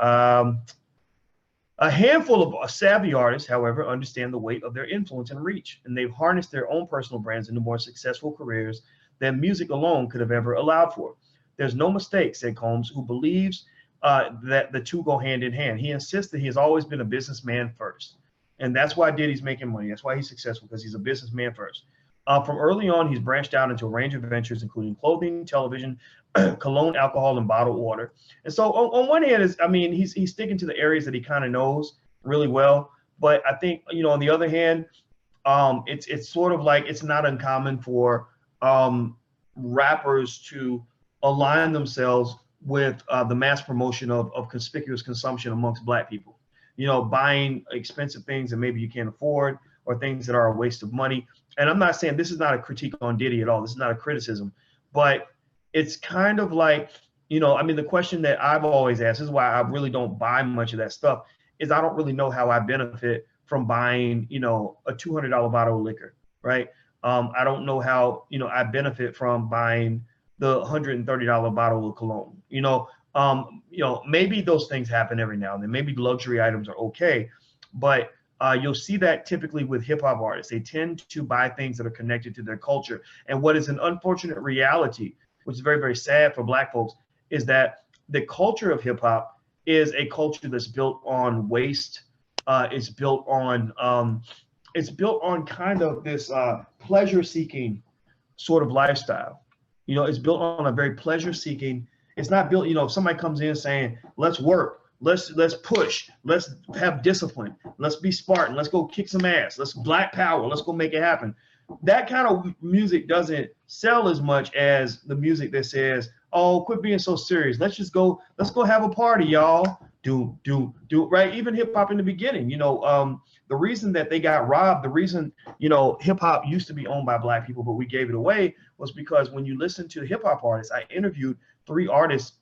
[SPEAKER 1] A handful of savvy artists, however, understand the weight of their influence and reach, and they've harnessed their own personal brands into more successful careers than music alone could have ever allowed for. There's no mistake, said Combs, who believes that the two go hand in hand. He insists that he has always been a businessman first. And that's why Diddy's making money. That's why he's successful, because he's a businessman first. From early on, he's branched out into a range of ventures, including clothing, television, cologne, alcohol, and bottled water. And so on one hand, he's sticking to the areas that he kind of knows really well. But I think, you know, on the other hand, it's sort of like it's not uncommon for rappers to align themselves with the mass promotion of conspicuous consumption amongst black people. You know, buying expensive things that maybe you can't afford, or things that are a waste of money. And I'm not saying, this is not a critique on Diddy at all. This is not a criticism, but it's kind of like, you know, I mean, the question that I've always asked, this is why I really don't buy much of that stuff, is I don't really know how I benefit from buying, you know, a $200 bottle of liquor, right? I don't know how, you know, I benefit from buying the $130 bottle of cologne. You know, maybe those things happen every now and then. Maybe luxury items are okay, but you'll see that typically with hip hop artists. They tend to buy things that are connected to their culture. And what is an unfortunate reality, which is very, very sad for black folks, is that the culture of hip hop is a culture that's built on waste. It's built on kind of this pleasure seeking sort of lifestyle. You know, it's built on a very pleasure seeking. It's not built, you know, if somebody comes in saying, let's work, let's push, let's have discipline, let's be Spartan, let's go kick some ass, let's black power, let's go make it happen. That kind of music doesn't sell as much as the music that says, oh, quit being so serious. Let's go have a party, y'all. Do, right? Even hip hop in the beginning, you know, the reason that they got robbed, the reason, you know, hip hop used to be owned by black people, but we gave it away, was because when you listen to hip hop artists, I interviewed 3 artists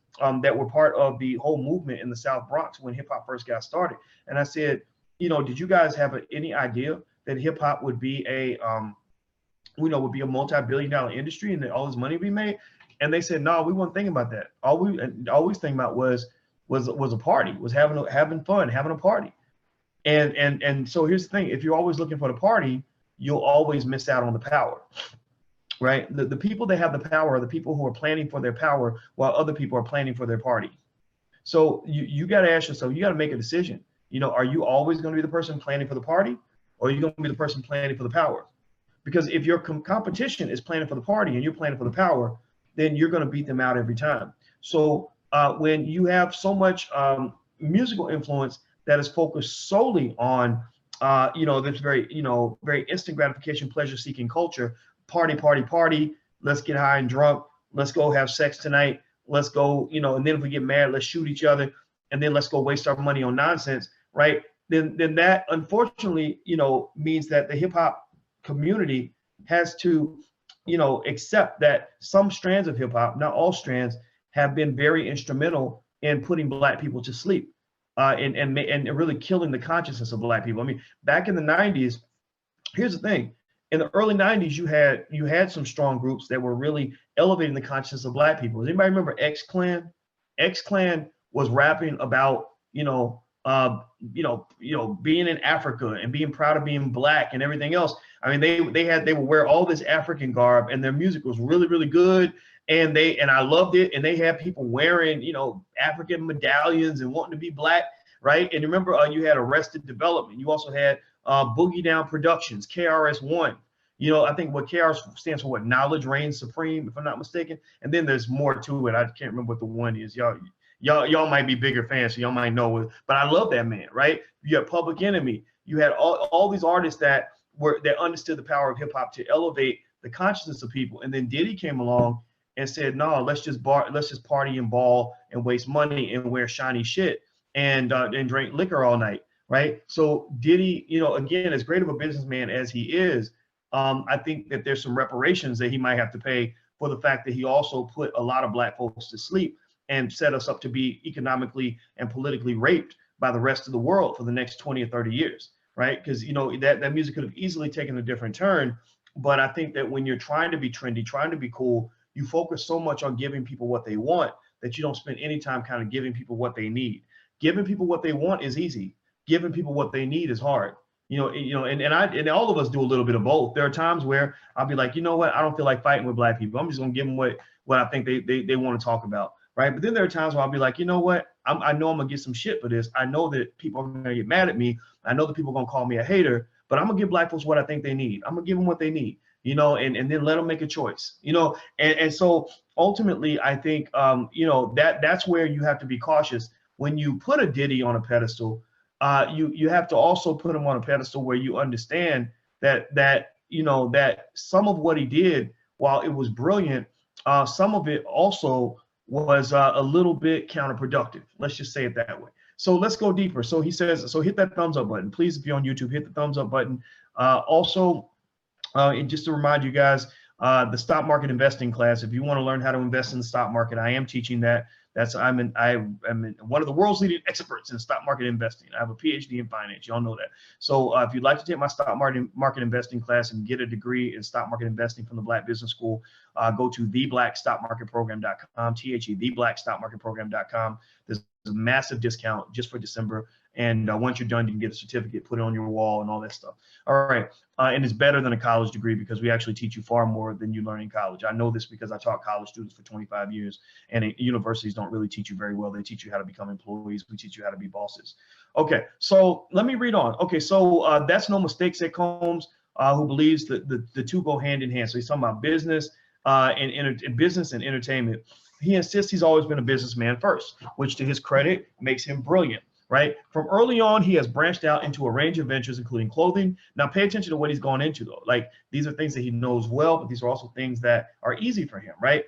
[SPEAKER 1] that were part of the whole movement in the South Bronx when hip hop first got started. And I said, you know, did you guys have any idea that hip hop would be a, would be a multi-billion-dollar industry and that all this money would be made? And they said, no, we weren't thinking about that. All we always thinking about was a party, was having fun, having a party. And so here's the thing: if you're always looking for the party, you'll always miss out on the power, right? The people that have the power are the people who are planning for their power while other people are planning for their party. So you got to ask yourself, you got to make a decision. You know, are you always going to be the person planning for the party, or are you going to be the person planning for the power? Because if your competition is planning for the party and you're planning for the power, then you're going to beat them out every time. So when you have so much musical influence that is focused solely on, this very instant gratification, pleasure-seeking culture, party, let's get high and drunk, let's go have sex tonight, let's go, and then if we get mad, let's shoot each other, and then let's go waste our money on nonsense, right? Then that unfortunately, means that the hip-hop community has to, accept that some strands of hip-hop, not all strands, have been very instrumental in putting black people to sleep, and really killing the consciousness of black people. I mean, back in the 90s, here's the thing: in the early 90s, you had some strong groups that were really elevating the consciousness of black people. Does anybody remember X-Clan? X-Clan was rapping about being in Africa and being proud of being black and everything else. I mean, they would wear all this African garb, and their music was really, really good. And I loved it. And they had people wearing, African medallions and wanting to be black, right? And remember, you had Arrested Development. You also had Boogie Down Productions, KRS-One. I think what KRS stands for, what, Knowledge Reigns Supreme, if I'm not mistaken. And then there's more to it. I can't remember what the one is. Y'all might be bigger fans, so y'all might know it. But I love that man, right? You had Public Enemy. You had all these artists that understood the power of hip hop to elevate the consciousness of people. And then Diddy came along and said, no, let's just party and ball and waste money and wear shiny shit and drink liquor all night, right? So Diddy, again, as great of a businessman as he is, I think that there's some reparations that he might have to pay for the fact that he also put a lot of black folks to sleep and set us up to be economically and politically raped by the rest of the world for the next 20 or 30 years, right? Because, that music could have easily taken a different turn. But I think that when you're trying to be trendy, trying to be cool, you focus so much on giving people what they want that you don't spend any time kind of giving people what they need. Giving people what they want is easy. Giving people what they need is hard. And all of us do a little bit of both. There are times where I'll be like, you know what, I don't feel like fighting with black people. I'm just gonna give them what I think they want to talk about, right? But then there are times where I'll be like, you know what, I know I'm gonna get some shit for this. I know that people are gonna get mad at me. I know that people are gonna call me a hater, but I'm gonna give black folks what I think they need. I'm gonna give them what they need. And then let them make a choice, and so ultimately, I think, that's where you have to be cautious when you put a Diddy on a pedestal. You have to also put him on a pedestal where you understand that some of what he did, while it was brilliant, some of it also was a little bit counterproductive. Let's just say it that way. So let's go deeper. So he says, so hit that thumbs up button. Please, if you're on YouTube, hit the thumbs up button. And just to remind you guys, the stock market investing class, if you want to learn how to invest in the stock market, I am teaching that. I'm one of the world's leading experts in stock market investing. I have a PhD in finance. Y'all know that. So if you'd like to take my stock market investing class and get a degree in stock market investing from the Black Business School, go to theblackstockmarketprogram.com, theblackstockmarketprogram.com. There's a massive discount just for December. And once you're done, you can get a certificate, put it on your wall and all that stuff. All right. And it's better than a college degree because we actually teach you far more than you learn in college. I know this because I taught college students for 25 years, and universities don't really teach you very well. They teach you how to become employees. We teach you how to be bosses. Okay. So let me read on. Okay. So that's No Mistakes at Combs. who believes that the two go hand in hand. So he's talking about business and business and entertainment. He insists he's always been a businessman first, which to his credit makes him brilliant, right? From early on, he has branched out into a range of ventures, including clothing. Now, pay attention to what he's gone into, though. Like, these are things that he knows well, but these are also things that are easy for him, right?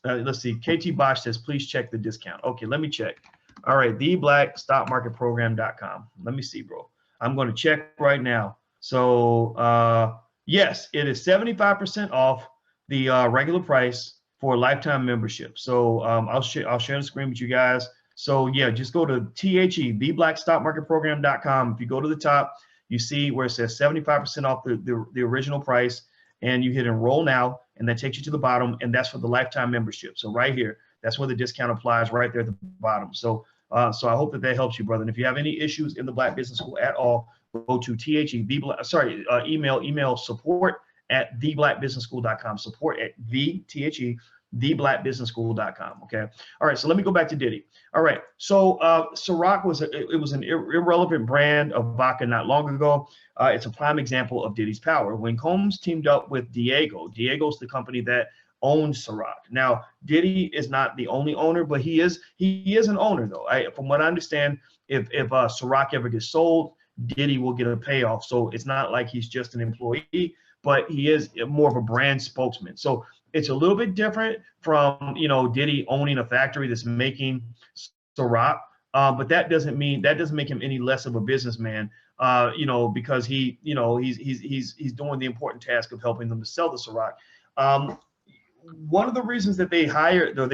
[SPEAKER 1] Let's see. KT Bosch says, please check the discount. Okay, let me check. All right, theblackstockmarketprogram.com. Let me see, bro. I'm going to check right now. So, yes, it is 75% off the regular price for a lifetime membership. So I'll share the screen with you guys. So yeah, just go to theblackstockmarketprogram.com. If you go to the top, you see where it says 75% off the original price, and you hit enroll now, and that takes you to the bottom, and that's for the lifetime membership. So right here, that's where the discount applies, right there at the bottom. So so I hope that helps you, brother. And if you have any issues in the Black Business School at all, go to email support@theblackbusinessschool.com. theblackbusinessschool.com. Okay. All right. So let me go back to Diddy. All right. So Ciroc was an irrelevant brand of vodka not long ago. It's a prime example of Diddy's power. When Combs teamed up with Diego's the company that owns Ciroc. Now, Diddy is not the only owner, but he is an owner, though. From what I understand, if Ciroc ever gets sold, Diddy will get a payoff. So it's not like he's just an employee, but he is more of a brand spokesman. So it's a little bit different from, Diddy owning a factory that's making Ciroc, but that doesn't make him any less of a businessman, because he's doing the important task of helping them to sell the Ciroc. One of the reasons that they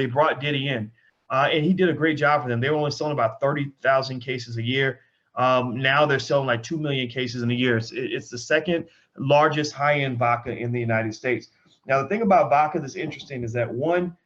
[SPEAKER 1] brought Diddy in, and he did a great job for them. They were only selling about 30,000 cases a year. Now they're selling like 2 million cases in a year. It's the second largest high-end vodka in the United States. Now, the thing about vodka that's interesting is that from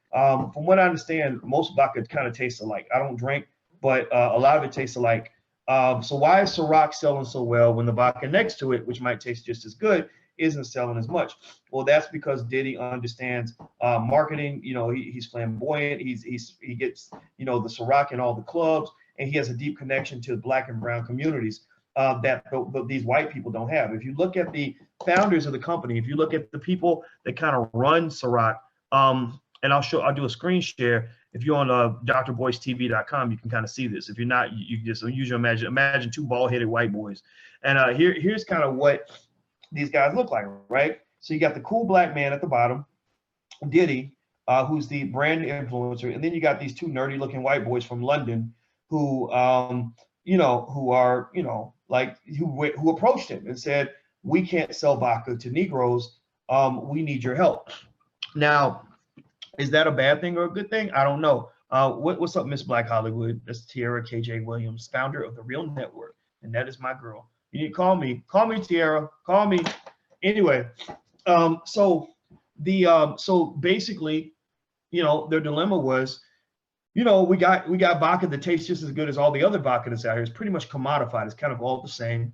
[SPEAKER 1] what I understand, most vodka kind of tastes alike. I don't drink, but a lot of it tastes alike. So why is Ciroc selling so well when the vodka next to it, which might taste just as good, isn't selling as much? Well, that's because Diddy understands marketing. He's flamboyant. He gets the Ciroc in all the clubs, and he has a deep connection to Black and brown communities that these white people don't have. If you look at the founders of the company, if you look at the people that kind of run Ciroc, and I'll do a screen share. If you're on drboycetv.com, you can kind of see this. If you're not, you just use your imagine two bald-headed white boys. And here's kind of what these guys look like, right? So you got the cool Black man at the bottom, Diddy, who's the brand influencer, and then you got these two nerdy-looking white boys from London who approached him and said, "We can't sell vodka to Negroes. We need your help." Now, is that a bad thing or a good thing? I don't know. What's up, Miss Black Hollywood? That's Tiara KJ Williams, founder of The Real Network, and that is my girl. You need to call me, Tiara, call me. Anyway, so basically, their dilemma was, we got vodka that tastes just as good as all the other vodka that's out here. It's pretty much commodified. It's kind of all the same.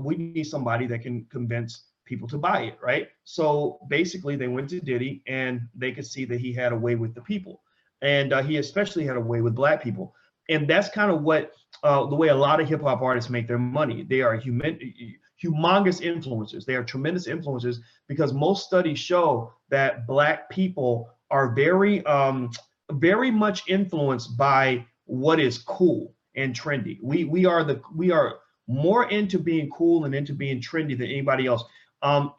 [SPEAKER 1] We need somebody that can convince people to buy it, right? So basically, they went to Diddy, and they could see that he had a way with the people, and he especially had a way with Black people. And that's kind of what the way a lot of hip hop artists make their money. They are humongous influencers. They are tremendous influencers because most studies show that Black people are very much influenced by what is cool and trendy. We are more into being cool and into being trendy than anybody else.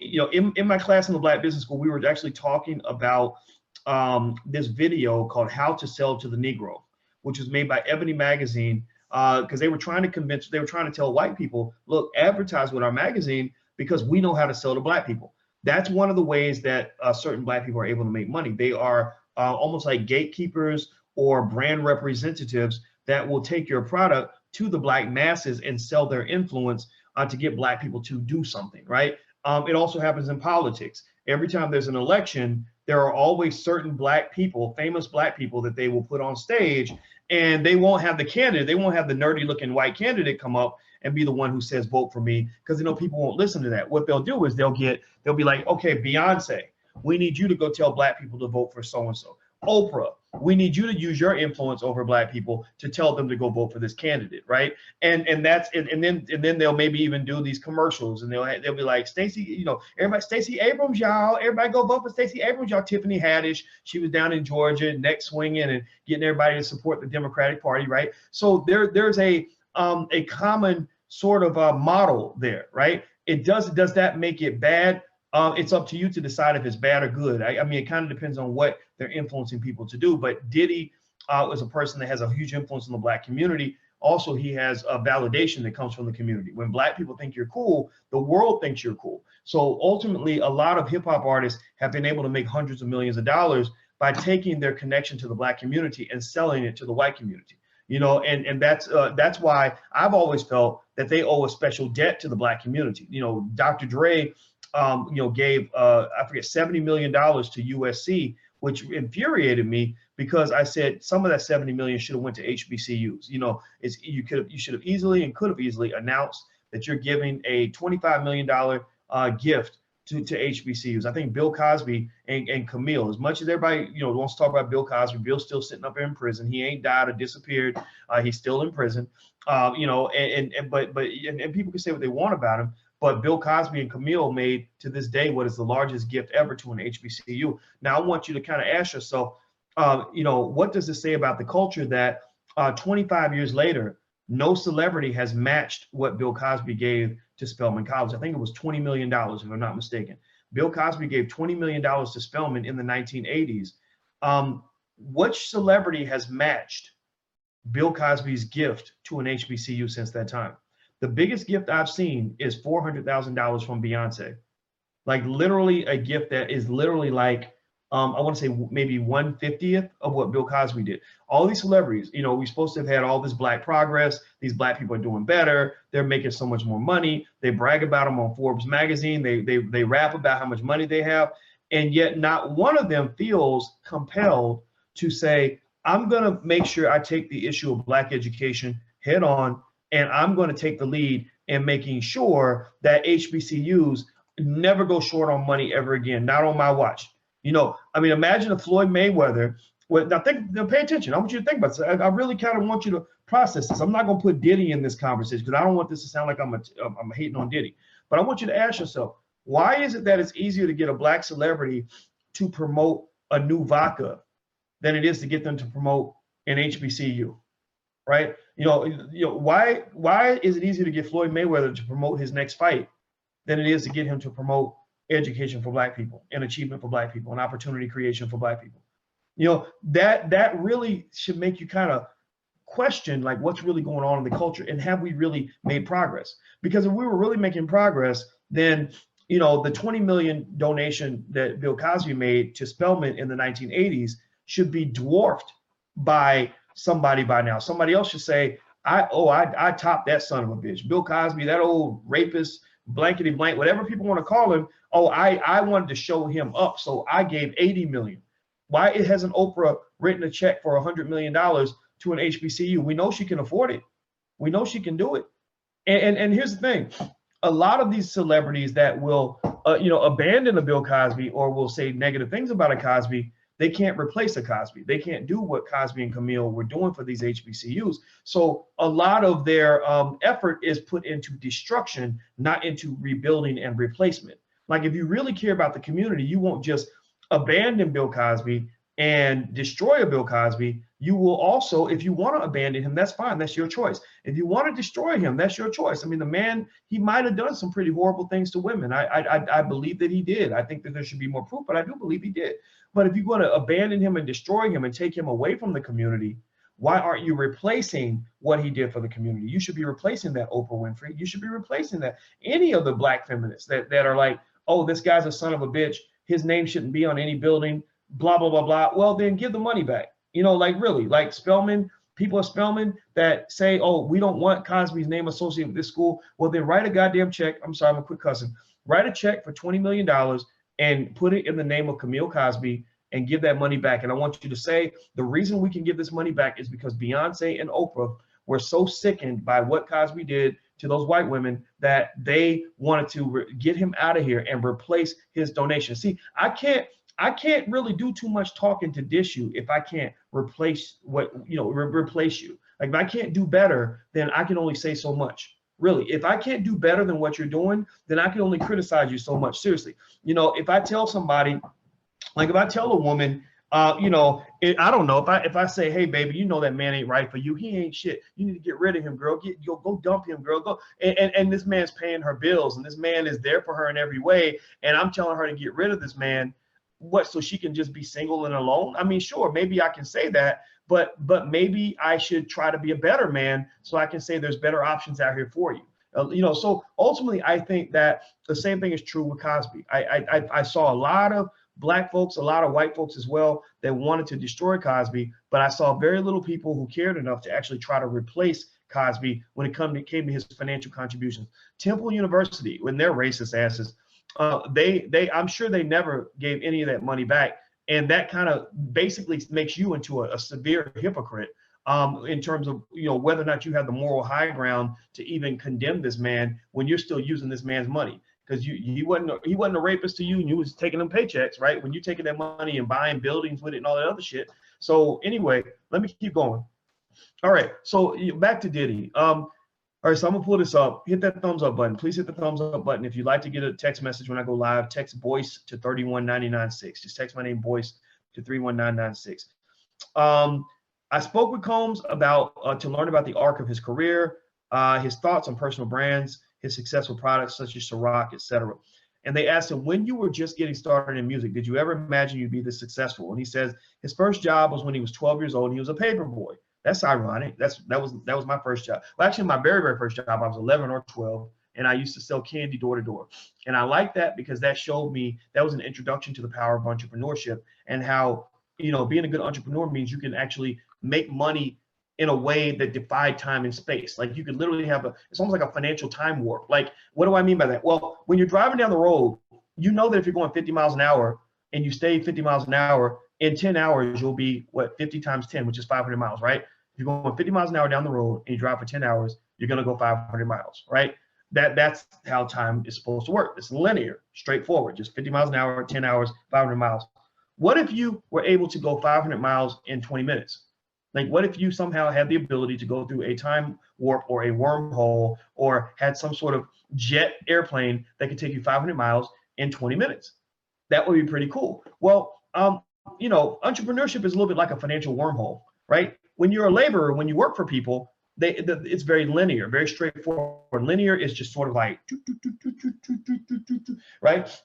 [SPEAKER 1] In my class in the Black Business School, we were actually talking about this video called "How to Sell to the Negro," which was made by Ebony Magazine, because they were trying to tell white people, look, advertise with our magazine because we know how to sell to Black people. That's one of the ways that certain Black people are able to make money. They are almost like gatekeepers or brand representatives that will take your product to the Black masses and sell their influence to get Black people to do something, right? It also happens in politics. Every time there's an election, there are always certain Black people, famous Black people, that they will put on stage, and they won't have the candidate. They won't have the nerdy looking white candidate come up and be the one who says, vote for me, because people won't listen to that. What they'll do is they'll be like, okay, Beyonce, we need you to go tell Black people to vote for so-and-so. Oprah, we need you to use your influence over black people to tell them to go vote for this candidate, right? And then they'll maybe even do these commercials, and they'll be like, Stacey, you know, everybody, Stacey Abrams, y'all, everybody go vote for Stacey Abrams, y'all. Tiffany Haddish, she was down in Georgia, neck swinging and getting everybody to support the Democratic Party, right? So there's a common sort of model there, right? Does that make it bad? It's up to you to decide if it's bad or good. I mean, it kind of depends on what they're influencing people to do. But Diddy is a person that has a huge influence in the black community. Also, he has a validation that comes from the community. When black people think you're cool, the world thinks you're cool. So ultimately, a lot of hip hop artists have been able to make hundreds of millions of dollars by taking their connection to the black community and selling it to the white community. You know, and that's why I've always felt that they owe a special debt to the black community. You know, Dr. Dre, you know, gave I forget $70 million to USC, which infuriated me because I said some of that 70 million should have went to HBCUs. You know, you should have easily and could have easily announced that you're giving a $25 million gift to HBCUs. I think Bill Cosby and Camille, as much as everybody, you know, wants to talk about Bill Cosby, Bill's still sitting up there in prison. He ain't died or disappeared. He's still in prison. You know, but people can say what they want about him, but Bill Cosby and Camille made to this day what is the largest gift ever to an HBCU. Now I want you to kind of ask yourself, you know, what does this say about the culture that 25 years later, no celebrity has matched what Bill Cosby gave to Spelman College? I think it was $20 million, if I'm not mistaken. Bill Cosby gave $20 million to Spelman in the 1980s. Which celebrity has matched Bill Cosby's gift to an HBCU since that time? The biggest gift I've seen is $400,000 from Beyonce. Like literally a gift that is literally like, I want to say maybe 1/50th of what Bill Cosby did. All these celebrities, you know, we're supposed to have had all this black progress. These black people are doing better. They're making so much more money. They brag about them on Forbes magazine. They rap about how much money they have. And yet not one of them feels compelled to say, I'm going to make sure I take the issue of black education head on, and I'm going to take the lead in making sure that HBCUs never go short on money ever again, not on my watch. You know, I mean, imagine if Floyd Mayweather, now pay attention. I want you to think about this. I really kind of want you to process this. I'm not going to put Diddy in this conversation because I don't want this to sound like I'm hating on Diddy. But I want you to ask yourself, why is it that it's easier to get a black celebrity to promote a new vodka than it is to get them to promote an HBCU, right? You know, why is it easier to get Floyd Mayweather to promote his next fight than it is to get him to promote education for black people and achievement for black people and opportunity creation for black people? You know, that really should make you kind of question like what's really going on in the culture and have we really made progress? Because if we were really making progress, then, you know, the 20 million donation that Bill Cosby made to Spelman in the 1980s should be dwarfed by somebody by now. Somebody else should say, I topped that son of a bitch. Bill Cosby, that old rapist, blankety blank, whatever people want to call him. I wanted to show him up, so I gave 80 million. Why hasn't Oprah written a check for $100 million to an HBCU? We know she can afford it. We know she can do it. And here's the thing. A lot of these celebrities that will, you know, abandon a Bill Cosby or will say negative things about a Cosby, they can't replace a Cosby. They can't do what Cosby and Camille were doing for these HBCUs. So a lot of their effort is put into destruction, not into rebuilding and replacement. Like if you really care about the community, you won't just abandon Bill Cosby and destroy a Bill Cosby. You will also, if you want to abandon him, that's fine. That's your choice. If you want to destroy him, that's your choice. I mean, the man, he might have done some pretty horrible things to women. I believe that he did. I think that there should be more proof, but I do believe he did. But if you want to abandon him and destroy him and take him away from the community, why aren't you replacing what he did for the community? You should be replacing that Oprah Winfrey. You should be replacing that. Any of the black feminists that are like, oh, this guy's a son of a bitch. His name shouldn't be on any building, blah, blah, blah, blah. Well, then give the money back. You know, like really, like Spelman, people at Spelman that say, oh, we don't want Cosby's name associated with this school. Well, then write a goddamn check. I'm sorry, I'm gonna quit cussing. Write a check for $20 million and put it in the name of Camille Cosby and give that money back. And I want you to say, the reason we can give this money back is because Beyonce and Oprah were so sickened by what Cosby did to those white women that they wanted to get him out of here and replace his donation. See, I can't I can't really do too much talking to dish you if I can't replace what, replace you. Like if I can't do better, then I can only say so much. Really, if I can't do better than what you're doing, then I can only criticize you so much. Seriously, if I tell somebody, like if I tell a woman, I don't know, if I say, hey baby, that man ain't right for you. He ain't shit. You need to get rid of him, girl. Go dump him, girl. Go. And this man's paying her bills, and this man is there for her in every way. And I'm telling her to get rid of this man. What, so she can just be single and alone? I mean, sure, maybe I can say that, but maybe I should try to be a better man so I can say there's better options out here for you. So ultimately, I think that the same thing is true with Cosby. I saw a lot of Black folks, a lot of white folks as well, that wanted to destroy Cosby, but I saw very little people who cared enough to actually try to replace Cosby when it came to his financial contributions. Temple University, when their racist asses, I'm sure they never gave any of that money back, and that kind of basically makes you into a severe hypocrite in terms of whether or not you have the moral high ground to even condemn this man when you're still using this man's money. Because he wasn't a rapist to you, and you was taking them paychecks, right? When you taking that money and buying buildings with it and all that other shit. So anyway, let me keep going. All right, so back to Diddy. All right, so I'm gonna pull this up. Hit that thumbs up button. Please hit the thumbs up button. If you'd like to get a text message when I go live, text Boyce to 31996. Just text my name Boyce to 31996. I spoke with Combs about to learn about the arc of his career, his thoughts on personal brands, his successful products such as Ciroc, etc. And they asked him, when you were just getting started in music, did you ever imagine you'd be this successful? And he says his first job was when he was 12 years old and he was a paper boy. That's ironic. That was my first job. Well, actually, my very, very first job, I was 11 or 12, and I used to sell candy door to door. And I like that because that showed me, that was an introduction to the power of entrepreneurship and how, being a good entrepreneur means you can actually make money in a way that defied time and space. Like you could literally it's almost like a financial time warp. Like, what do I mean by that? Well, when you're driving down the road, that if you're going 50 miles an hour and you stay 50 miles an hour, in 10 hours, you'll be 50 times 10, which is 500 miles, right? If you're going 50 miles an hour down the road and you drive for 10 hours, you're gonna go 500 miles, right? That's how time is supposed to work. It's linear, straightforward, just 50 miles an hour, 10 hours, 500 miles. What if you were able to go 500 miles in 20 minutes? Like, what if you somehow had the ability to go through a time warp or a wormhole or had some sort of jet airplane that could take you 500 miles in 20 minutes? That would be pretty cool. Well, entrepreneurship is a little bit like a financial wormhole, right? When you're a laborer, when you work for people, it's very linear, very straightforward. Linear is just sort of like, right?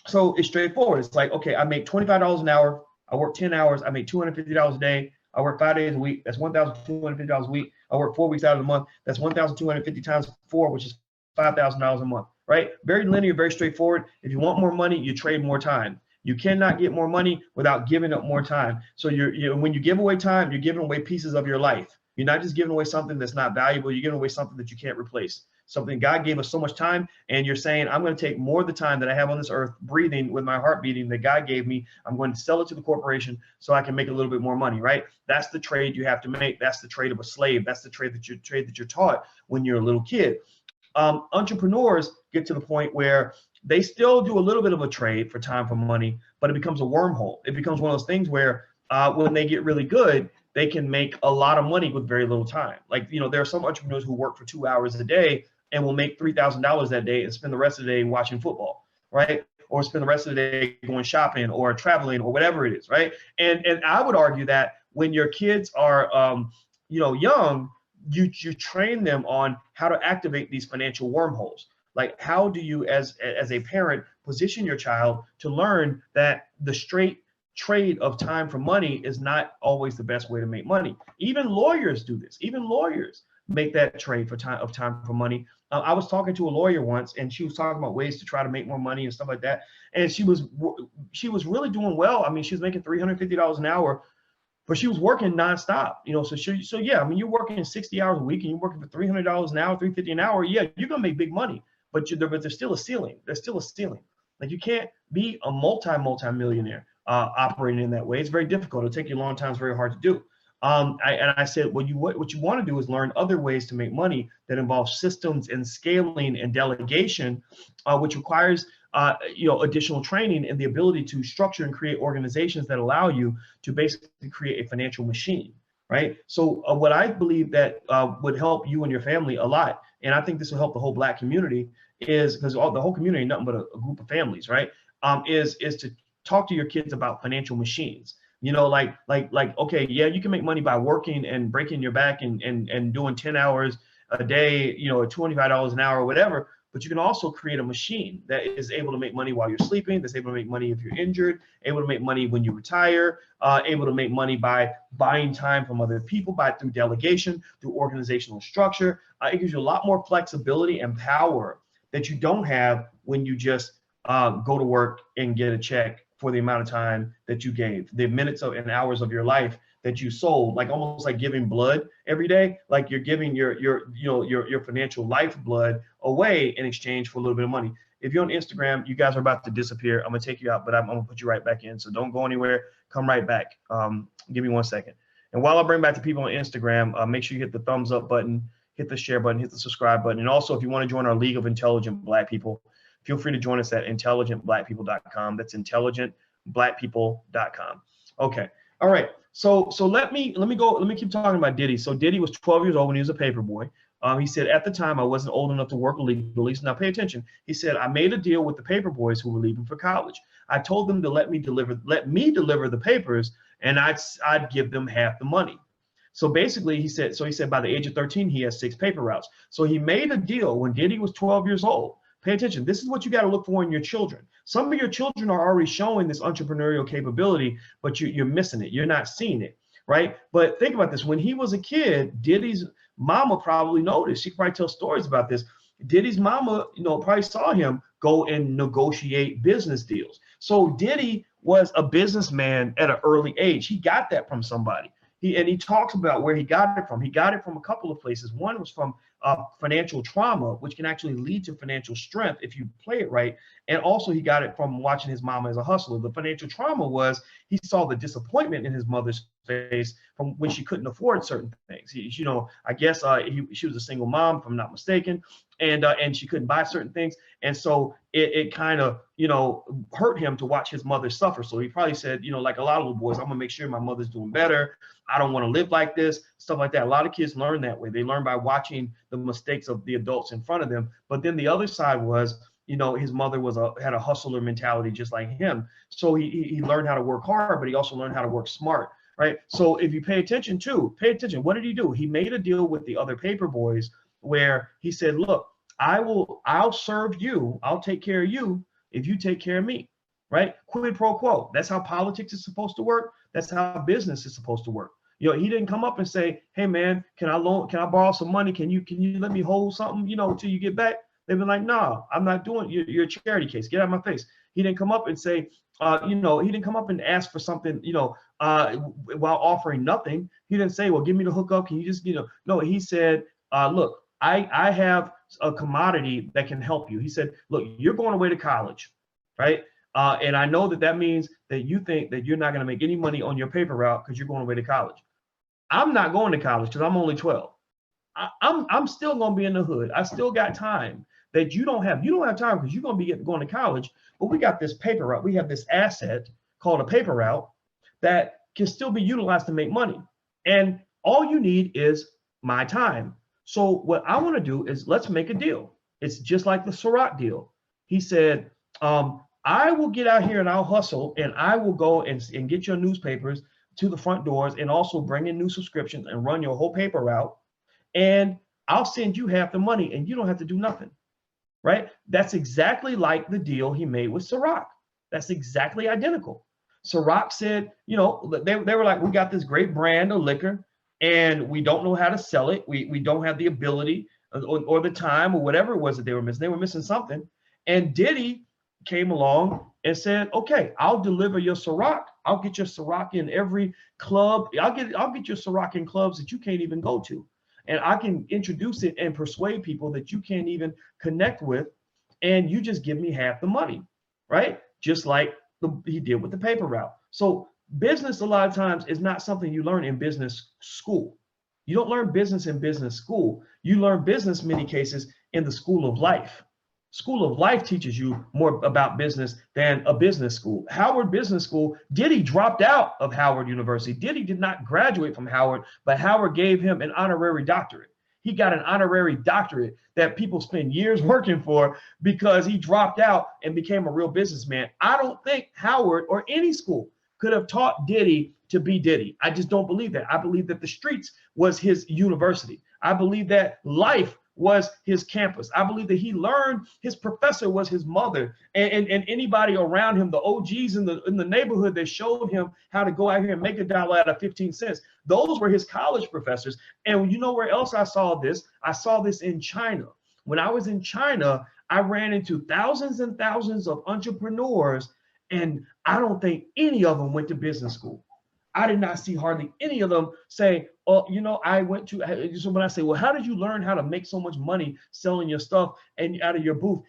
[SPEAKER 1] So it's straightforward. It's like, okay, I make $25 an hour. I work 10 hours. I make $250 a day. I work 5 days a week. That's $1,250 a week. I work 4 weeks out of the month. That's 1,250 times 4, which is $5,000 a month, right? Very linear, very straightforward. If you want more money, you trade more time. You cannot get more money without giving up more time. So when you give away time, you're giving away pieces of your life. You're not just giving away something that's not valuable. You're giving away something that you can't replace. Something God gave us so much time, and you're saying, I'm going to take more of the time that I have on this earth breathing with my heart beating that God gave me. I'm going to sell it to the corporation so I can make a little bit more money, right? That's the trade you have to make. That's the trade of a slave. That's the trade that you're taught when you're a little kid. Entrepreneurs get to the point where they still do a little bit of a trade for time for money, but it becomes a wormhole. It becomes one of those things where when they get really good, they can make a lot of money with very little time. Like, there are some entrepreneurs who work for 2 hours a day and will make $3,000 that day and spend the rest of the day watching football, right? Or spend the rest of the day going shopping or traveling or whatever it is, right? And I would argue that when your kids are, young, you train them on how to activate these financial wormholes. Like, how do you, as a parent, position your child to learn that the straight trade of time for money is not always the best way to make money? Even lawyers do this. Even lawyers make that trade for time for money. I was talking to a lawyer once, and she was talking about ways to try to make more money and stuff like that. And she was really doing well. I mean, she was making $350 an hour, but she was working nonstop. So yeah, I mean, you're working 60 hours a week and you're working for $300 an hour, $350 an hour. Yeah, you're gonna make big money, but there's still a ceiling. There's still a ceiling. Like, you can't be a multi-millionaire operating in that way. It's very difficult. It'll take you a long time. It's very hard to do. I said, what you want to do is learn other ways to make money that involve systems and scaling and delegation, which requires additional training and the ability to structure and create organizations that allow you to basically create a financial machine, right? So what I believe that would help you and your family a lot, and I think this will help the whole Black community, is because the whole community ain't nothing but a group of families, right? Is to talk to your kids about financial machines. Like, okay, yeah, you can make money by working and breaking your back and doing 10 hours a day, at $25 an hour or whatever. But you can also create a machine that is able to make money while you're sleeping, that's able to make money if you're injured, able to make money when you retire, able to make money by buying time from other people, through delegation, through organizational structure. It gives you a lot more flexibility and power that you don't have when you just go to work and get a check for the amount of time that you gave, the minutes and hours of your life that you sold, like almost like giving blood every day, like you're giving your financial lifeblood away in exchange for a little bit of money. If you're on Instagram, you guys are about to disappear. I'm gonna take you out, but I'm gonna put you right back in. So don't go anywhere. Come right back. Give me 1 second. And while I bring back the people on Instagram, make sure you hit the thumbs up button, hit the share button, hit the subscribe button. And also, if you want to join our League of Intelligent Black People, feel free to join us at intelligentblackpeople.com. That's intelligentblackpeople.com. Okay. All right. So let me keep talking about Diddy. So Diddy was 12 years old when he was a paper boy. He said, at the time, I wasn't old enough to work legally. So now pay attention. He said, I made a deal with the paper boys who were leaving for college. I told them to let me deliver the papers, and I'd give them half the money. So basically, he said by the age of 13, he has 6 paper routes. So he made a deal when Diddy was 12 years old. Pay attention. This is what you got to look for in your children. Some of your children are already showing this entrepreneurial capability, but you're missing it. You're not seeing it, right? But think about this. When he was a kid, Diddy's mama probably noticed. She could probably tell stories about this. Diddy's mama, probably saw him go and negotiate business deals. So Diddy was a businessman at an early age. He got that from somebody. He talks about where he got it from. He got it from a couple of places. One was from financial trauma, which can actually lead to financial strength if you play it right. And also he got it from watching his mama as a hustler. The financial trauma was he saw the disappointment in his mother's face from when she couldn't afford certain things. I guess she was a single mom, if I'm not mistaken, and she couldn't buy certain things. And so it kind of, hurt him to watch his mother suffer. So he probably said, like a lot of little boys, I'm gonna make sure my mother's doing better. I don't want to live like this, stuff like that. A lot of kids learn that way. They learn by watching the mistakes of the adults in front of them. But then the other side was, his mother had a hustler mentality just like him. So he learned how to work hard, but he also learned how to work smart, right? So if you pay attention. What did he do? He made a deal with the other paper boys where he said, look, I'll serve you. I'll take care of you if you take care of me, right? Quid pro quo. That's how politics is supposed to work. That's how business is supposed to work. He didn't come up and say, hey man, can I borrow some money? Can you let me hold something, till you get back? They've been like, no, I'm not doing it. You're a charity case. Get out of my face. He didn't come up and say, he didn't come up and ask for something, while offering nothing. He didn't say, well, give me the hookup. Can you just, no, he said, look, I have a commodity that can help you. He said, look, you're going away to college, right? And I know that means that you think that you're not going to make any money on your paper route because you're going away to college. I'm not going to college because I'm only 12. I'm still going to be in the hood. I still got time that you don't have. You don't have time because you're going to be going to college. But we got this paper route. We have this asset called a paper route that can still be utilized to make money. And all you need is my time. So what I want to do is let's make a deal. It's just like the Ciroc deal. He said, I will get out here and I'll hustle and I will go and get your newspapers to the front doors and also bring in new subscriptions and run your whole paper route. And I'll send you half the money and you don't have to do nothing, right? That's exactly like the deal he made with Ciroc. That's exactly identical. Ciroc said, they were like, we got this great brand of liquor and we don't know how to sell it. We don't have the ability or the time or whatever it was that they were missing. They were missing something. And Diddy came along and said, okay, I'll deliver your Ciroc. I'll get your Ciroc in every club. I'll get your Ciroc in clubs that you can't even go to. And I can introduce it and persuade people that you can't even connect with. And you just give me half the money, right? Just like he did with the paper route. So business a lot of times is not something you learn in business school. You don't learn business in business school. You learn business, many cases, in the school of life. School of Life teaches you more about business than a business school. Howard Business School, Diddy dropped out of Howard University. Diddy did not graduate from Howard, but Howard gave him an honorary doctorate. He got an honorary doctorate that people spend years working for because he dropped out and became a real businessman. I don't think Howard or any school could have taught Diddy to be Diddy. I just don't believe that. I believe that the streets was his university. I believe that life was his campus. I believe that he learned, his professor was his mother, and anybody around him, the OGs in the neighborhood that showed him how to go out here and make $1 out of 15 cents. Those were his college professors. And you know where else I saw this? I saw this in China. When I was in China, I ran into thousands and thousands of entrepreneurs, and I don't think any of them went to business school. I did not see hardly any of them say, oh, you know, I went to, so when I say, well, how did you learn how to make so much money selling your stuff and out of your booth?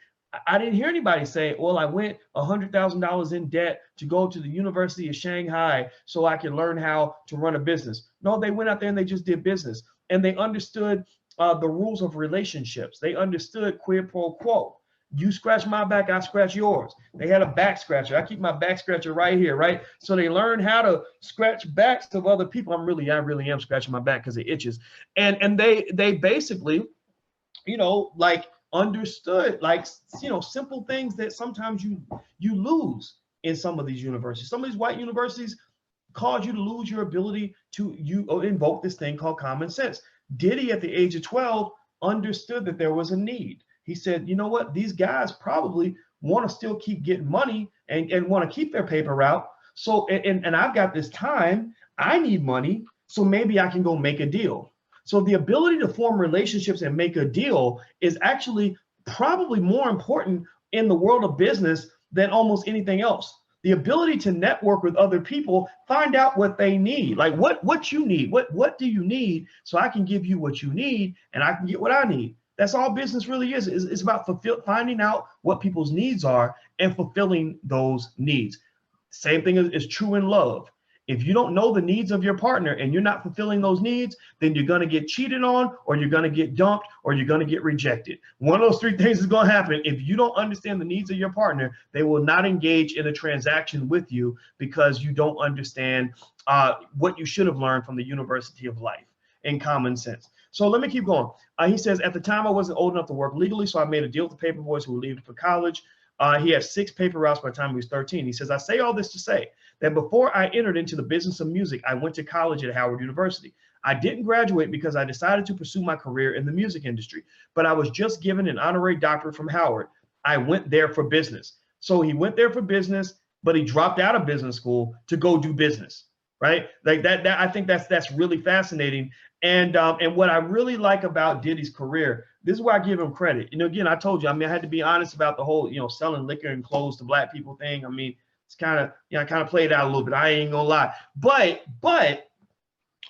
[SPEAKER 1] I didn't hear anybody say, well, I went $100,000 in debt to go to the University of Shanghai so I could learn how to run a business. No, they went out there and they just did business. And they understood the rules of relationships. They understood quid pro quo. You scratch my back, I scratch yours. They had a back scratcher. I keep my back scratcher right here, right? So they learned how to scratch backs of other people. I really am scratching my back because it itches. And they basically, you know, like understood, like, you know, simple things that sometimes you lose in some of these universities. Some of these white universities cause you to lose your ability to invoke this thing called common sense. Diddy at the age of 12 understood that there was a need. He said, you know what, these guys probably want to still keep getting money and want to keep their paper route. So, and I've got this time, I need money, so maybe I can go make a deal. So the ability to form relationships and make a deal is actually probably more important in the world of business than almost anything else. The ability to network with other people, find out what they need, like what you need, what do you need, so I can give you what you need and I can get what I need. That's all business really is. It's about finding out what people's needs are and fulfilling those needs. Same thing is true in love. If you don't know the needs of your partner and you're not fulfilling those needs, then you're going to get cheated on, or you're going to get dumped, or you're going to get rejected. One of those three things is going to happen. If you don't understand the needs of your partner, they will not engage in a transaction with you because you don't understand what you should have learned from the University of Life and common sense. So let me keep going. He says, at the time, I wasn't old enough to work legally, so I made a deal with the paper boys who were leaving for college. He had 6 paper routes by the time he was 13. He says, I say all this to say that before I entered into the business of music, I went to college at Howard University. I didn't graduate because I decided to pursue my career in the music industry, but I was just given an honorary doctorate from Howard. I went there for business. So he went there for business, but he dropped out of business school to go do business, right? Like that I think that's really fascinating. And what I really like about Diddy's career, this is where I give him credit. You know, again, I told you, I mean, I had to be honest about the whole, you know, selling liquor and clothes to black people thing. I mean, it's kind of, you know, I kind of played out a little bit. I ain't gonna lie. But,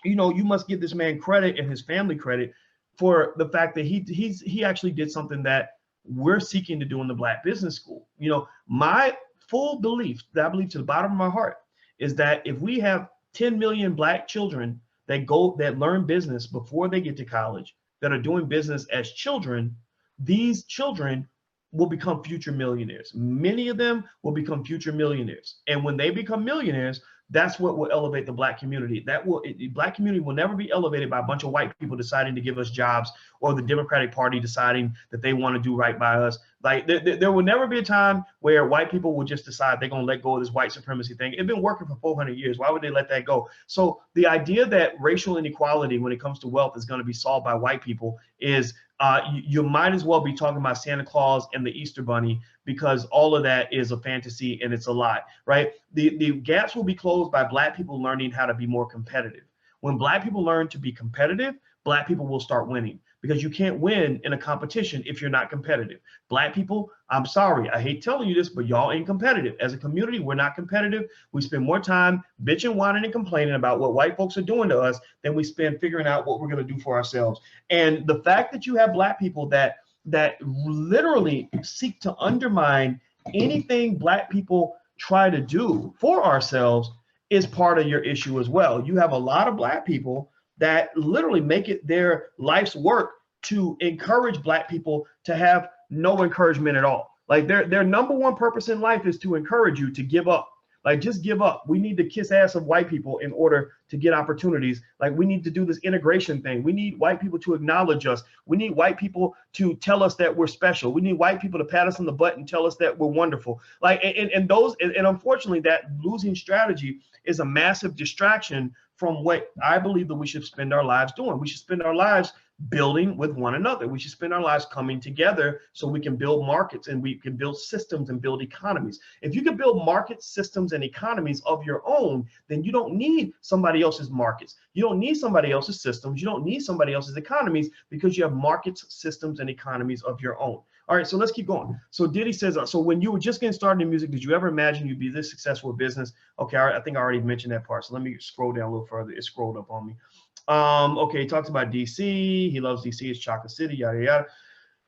[SPEAKER 1] you know, you must give this man credit and his family credit for the fact that he actually did something that we're seeking to do in the Black Business School. You know, my full belief, that I believe to the bottom of my heart, is that if we have 10 million black children that learn business before they get to college, that are doing business as children, these children will become future millionaires. Many of them will become future millionaires. And when they become millionaires, that's what will elevate the black community. The black community will never be elevated by a bunch of white people deciding to give us jobs, or the Democratic Party deciding that they want to do right by us. Like there will never be a time where white people will just decide they're going to let go of this white supremacy thing. It's been working for 400 years. Why would they let that go? So the idea that racial inequality when it comes to wealth is going to be solved by white people is you might as well be talking about Santa Claus and the Easter Bunny, because all of that is a fantasy and it's a lie, right? The gaps will be closed by black people learning how to be more competitive. When black people learn to be competitive, black people will start winning, because you can't win in a competition if you're not competitive. Black people, I'm sorry, I hate telling you this, but y'all ain't competitive. As a community, we're not competitive. We spend more time bitching, whining, and complaining about what white folks are doing to us than we spend figuring out what we're going to do for ourselves. And the fact that you have black people that literally seek to undermine anything black people try to do for ourselves is part of your issue as well. You have a lot of black people that literally make it their life's work to encourage black people to have no encouragement at all. Like their number one purpose in life is to encourage you to give up. Like, just give up. We need to kiss ass of white people in order to get opportunities. Like, we need to do this integration thing. We need white people to acknowledge us. We need white people to tell us that we're special. We need white people to pat us on the butt and tell us that we're wonderful. Like, and unfortunately, that losing strategy is a massive distraction from what I believe that we should spend our lives doing. We should spend our lives building with one another. We should spend our lives coming together so we can build markets and we can build systems and build economies. If you can build markets, systems, and economies of your own, then you don't need somebody else's markets. You don't need somebody else's systems. You don't need somebody else's economies, because you have markets, systems, and economies of your own. All right, so let's keep going. So Diddy says, so when you were just getting started in music, did you ever imagine you'd be this successful in business? Okay, I think I already mentioned that part. So let me scroll down a little further. It scrolled up on me. Okay, he talks about DC. He loves DC. It's Chocolate City, yada, yada.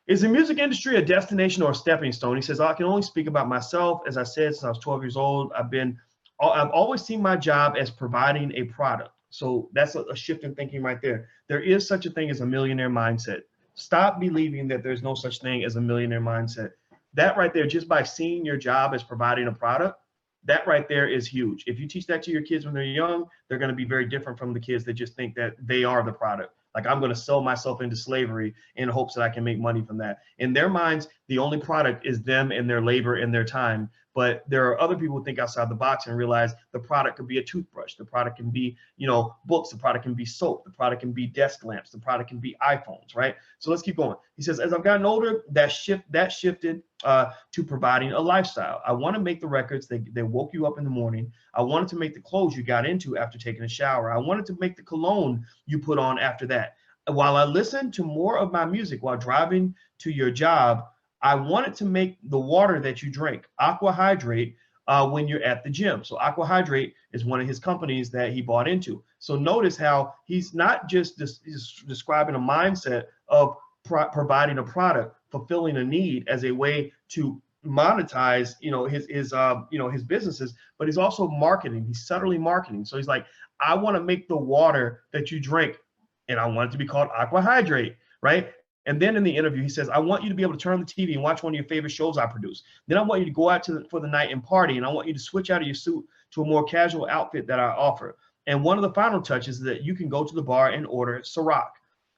[SPEAKER 1] Is the music industry a destination or a stepping stone? He says, I can only speak about myself. As I said, since I was 12 years old, I've always seen my job as providing a product. So that's a shift in thinking right there. There is such a thing as a millionaire mindset. Stop believing that there's no such thing as a millionaire mindset. That right there, just by seeing your job as providing a product, that right there is huge. If you teach that to your kids when they're young, they're going to be very different from the kids that just think that they are the product. Like, I'm going to sell myself into slavery in hopes that I can make money from that. In their minds, the only product is them and their labor and their time. But there are other people who think outside the box and realize the product could be a toothbrush. The product can be, books. The product can be soap. The product can be desk lamps. The product can be iPhones, right? So let's keep going. He says, as I've gotten older, that shifted to providing a lifestyle. I want to make the records that woke you up in the morning. I wanted to make the clothes you got into after taking a shower. I wanted to make the cologne you put on after that. While I listened to more of my music while driving to your job, I wanted to make the water that you drink, Aqua Hydrate, when you're at the gym. So Aqua Hydrate is one of his companies that he bought into. So notice how he's not just describing a mindset of providing a product, fulfilling a need as a way to monetize, his businesses, but he's also marketing. He's subtly marketing. So he's like, I want to make the water that you drink, and I want it to be called Aqua Hydrate, right? And then in the interview, he says, I want you to be able to turn on the TV and watch one of your favorite shows I produce. Then I want you to go out for the night and party, and I want you to switch out of your suit to a more casual outfit that I offer. And one of the final touches is that you can go to the bar and order Ciroc.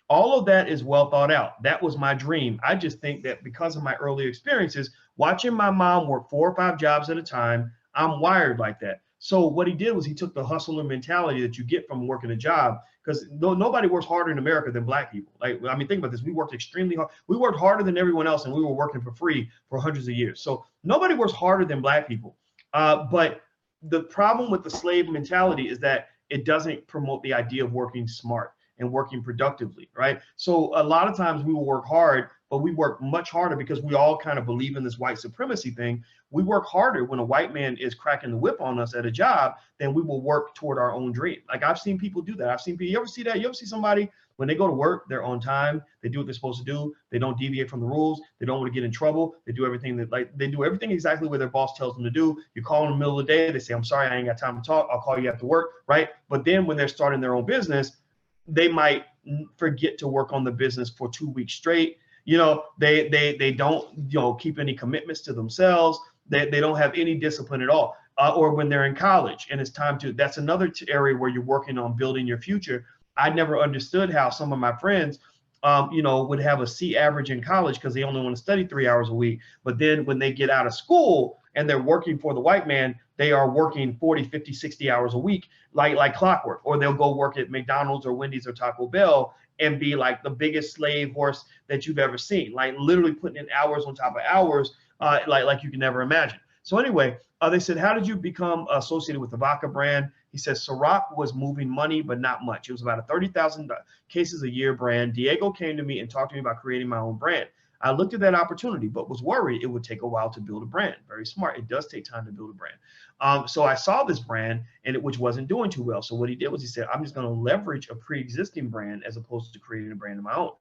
[SPEAKER 1] All of that is well thought out. That was my dream. I just think that because of my earlier experiences, watching my mom work 4 or 5 jobs at a time, I'm wired like that. So what he did was he took the hustler mentality that you get from working a job, because nobody works harder in America than Black people. Like, I mean, think about this. We worked extremely hard. We worked harder than everyone else, and we were working for free for hundreds of years. So nobody works harder than Black people. But the problem with the slave mentality is that it doesn't promote the idea of working smart and working productively, right? So a lot of times we will work hard, but we work much harder because we all kind of believe in this white supremacy thing. We work harder when a white man is cracking the whip on us at a job than we will work toward our own dream. Like, I've seen people do that. I've seen people, you ever see that? You ever see somebody, when they go to work, they're on time, they do what they're supposed to do, they don't deviate from the rules, they don't want to get in trouble, they do everything they do everything exactly what their boss tells them to do. You call in the middle of the day, they say, I'm sorry, I ain't got time to talk, I'll call you after work, right? But then when they're starting their own business, they might forget to work on the business for 2 weeks straight. They don't, keep any commitments to themselves. They don't have any discipline at all. Or when they're in college and it's time to, that's another area where you're working on building your future. I never understood how some of my friends, would have a C average in college because they only want to study 3 hours a week. But then when they get out of school and they're working for the white man, they are working 40, 50, 60 hours a week, like clockwork, or they'll go work at McDonald's or Wendy's or Taco Bell and be like the biggest slave horse that you've ever seen, like literally putting in hours on top of hours, like you can never imagine. So anyway, they said, how did you become associated with the vodka brand? He says, Ciroc was moving money, but not much. It was about a 30,000 cases a year brand. Diego came to me and talked to me about creating my own brand. I looked at that opportunity, but was worried it would take a while to build a brand. Very smart. It does take time to build a brand. So I saw this brand which wasn't doing too well. So what he did was he said, I'm just going to leverage a pre-existing brand as opposed to creating a brand of my own.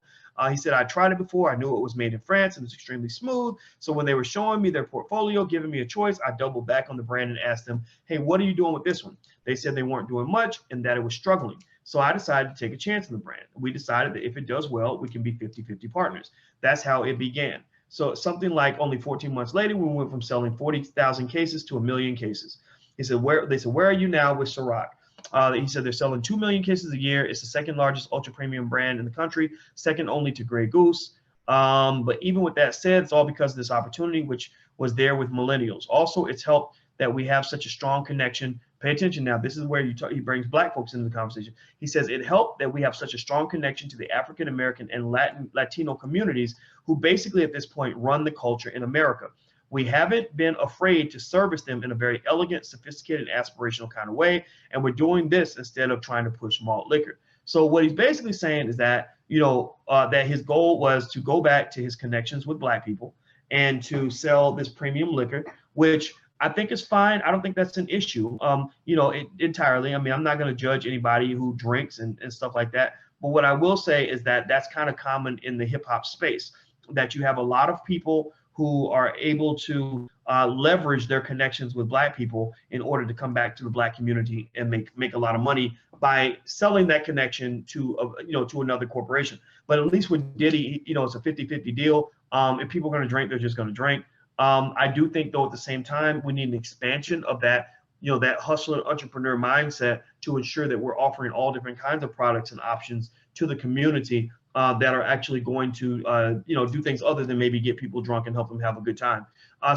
[SPEAKER 1] He said, I tried it before. I knew it was made in France and it was extremely smooth. So when they were showing me their portfolio, giving me a choice, I doubled back on the brand and asked them, hey, what are you doing with this one? They said they weren't doing much and that it was struggling. So I decided to take a chance on the brand. We decided that if it does well, we can be 50-50 partners. That's how it began. So something like only 14 months later, we went from selling 40,000 cases to 1 million cases. He said, they said, where are you now with Ciroc? He said they're selling 2 million cases a year. It's the second largest ultra premium brand in the country, second only to Grey Goose. But even with that said, it's all because of this opportunity, which was there with millennials. Also, it's helped that we have such a strong connection. Pay attention now. This is where he brings black folks into the conversation. He says it helped that we have such a strong connection to the African American and Latino communities who basically at this point run the culture in America. We haven't been afraid to service them in a very elegant, sophisticated, aspirational kind of way. And we're doing this instead of trying to push malt liquor. So what he's basically saying is that, that his goal was to go back to his connections with black people and to sell this premium liquor, which I think is fine. I don't think that's an issue, entirely. I mean, I'm not going to judge anybody who drinks and stuff like that. But what I will say is that that's kind of common in the hip hop space, that you have a lot of people who are able to leverage their connections with black people in order to come back to the black community and make a lot of money by selling that connection to another corporation. But at least with Diddy, it's a 50-50 deal. If people are going to drink, they're just going to drink. I do think, though, at the same time, we need an expansion of that, that hustler entrepreneur mindset to ensure that we're offering all different kinds of products and options to the community that are actually going to, do things other than maybe get people drunk and help them have a good time.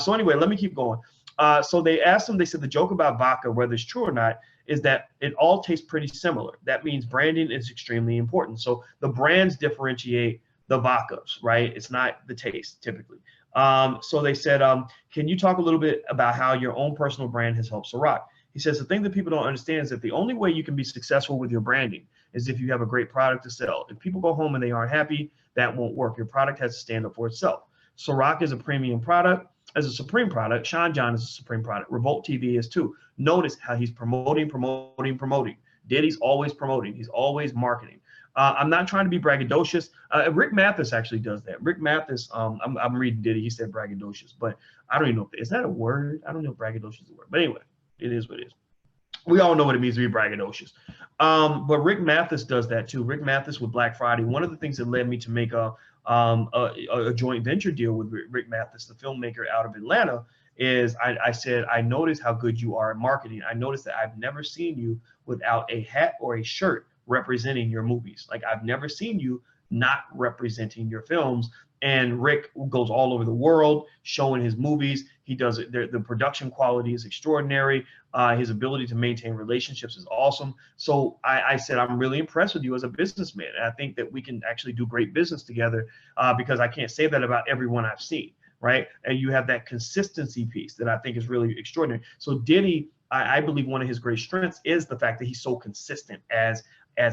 [SPEAKER 1] So anyway, let me keep going. So they asked him, they said the joke about vodka, whether it's true or not, is that it all tastes pretty similar. That means branding is extremely important. So the brands differentiate the vodkas, right? It's not the taste typically. So they said, can you talk a little bit about how your own personal brand has helped Ciroc? He says, the thing that people don't understand is that the only way you can be successful with your branding is if you have a great product to sell. If people go home and they aren't happy, that won't work. Your product has to stand up for itself. Ciroc is a premium product. As a supreme product, Sean John is a supreme product. Revolt TV is too. Notice how he's promoting. Diddy's always promoting. He's always marketing. I'm not trying to be braggadocious. Rick Mathis actually does that. Rick Mathis, I'm reading Diddy. He said braggadocious, but I don't even know. Is that a word? I don't know if braggadocious is a word. But anyway, it is what it is. We all know what it means to be braggadocious. But Rick Mathis does that too. Rick Mathis with Black Friday. One of the things that led me to make a joint venture deal with Rick Mathis, the filmmaker out of Atlanta, is I said, I noticed how good you are at marketing. I noticed that I've never seen you without a hat or a shirt representing your movies. Like, I've never seen you not representing your films. And Rick goes all over the world showing his movies. He does it. The production quality is extraordinary. His ability to maintain relationships is awesome. So I said, I'm really impressed with you as a businessman. And I think that we can actually do great business together, because I can't say that about everyone I've seen, right? And you have that consistency piece that I think is really extraordinary. So Diddy, I believe one of his great strengths is the fact that he's so consistent as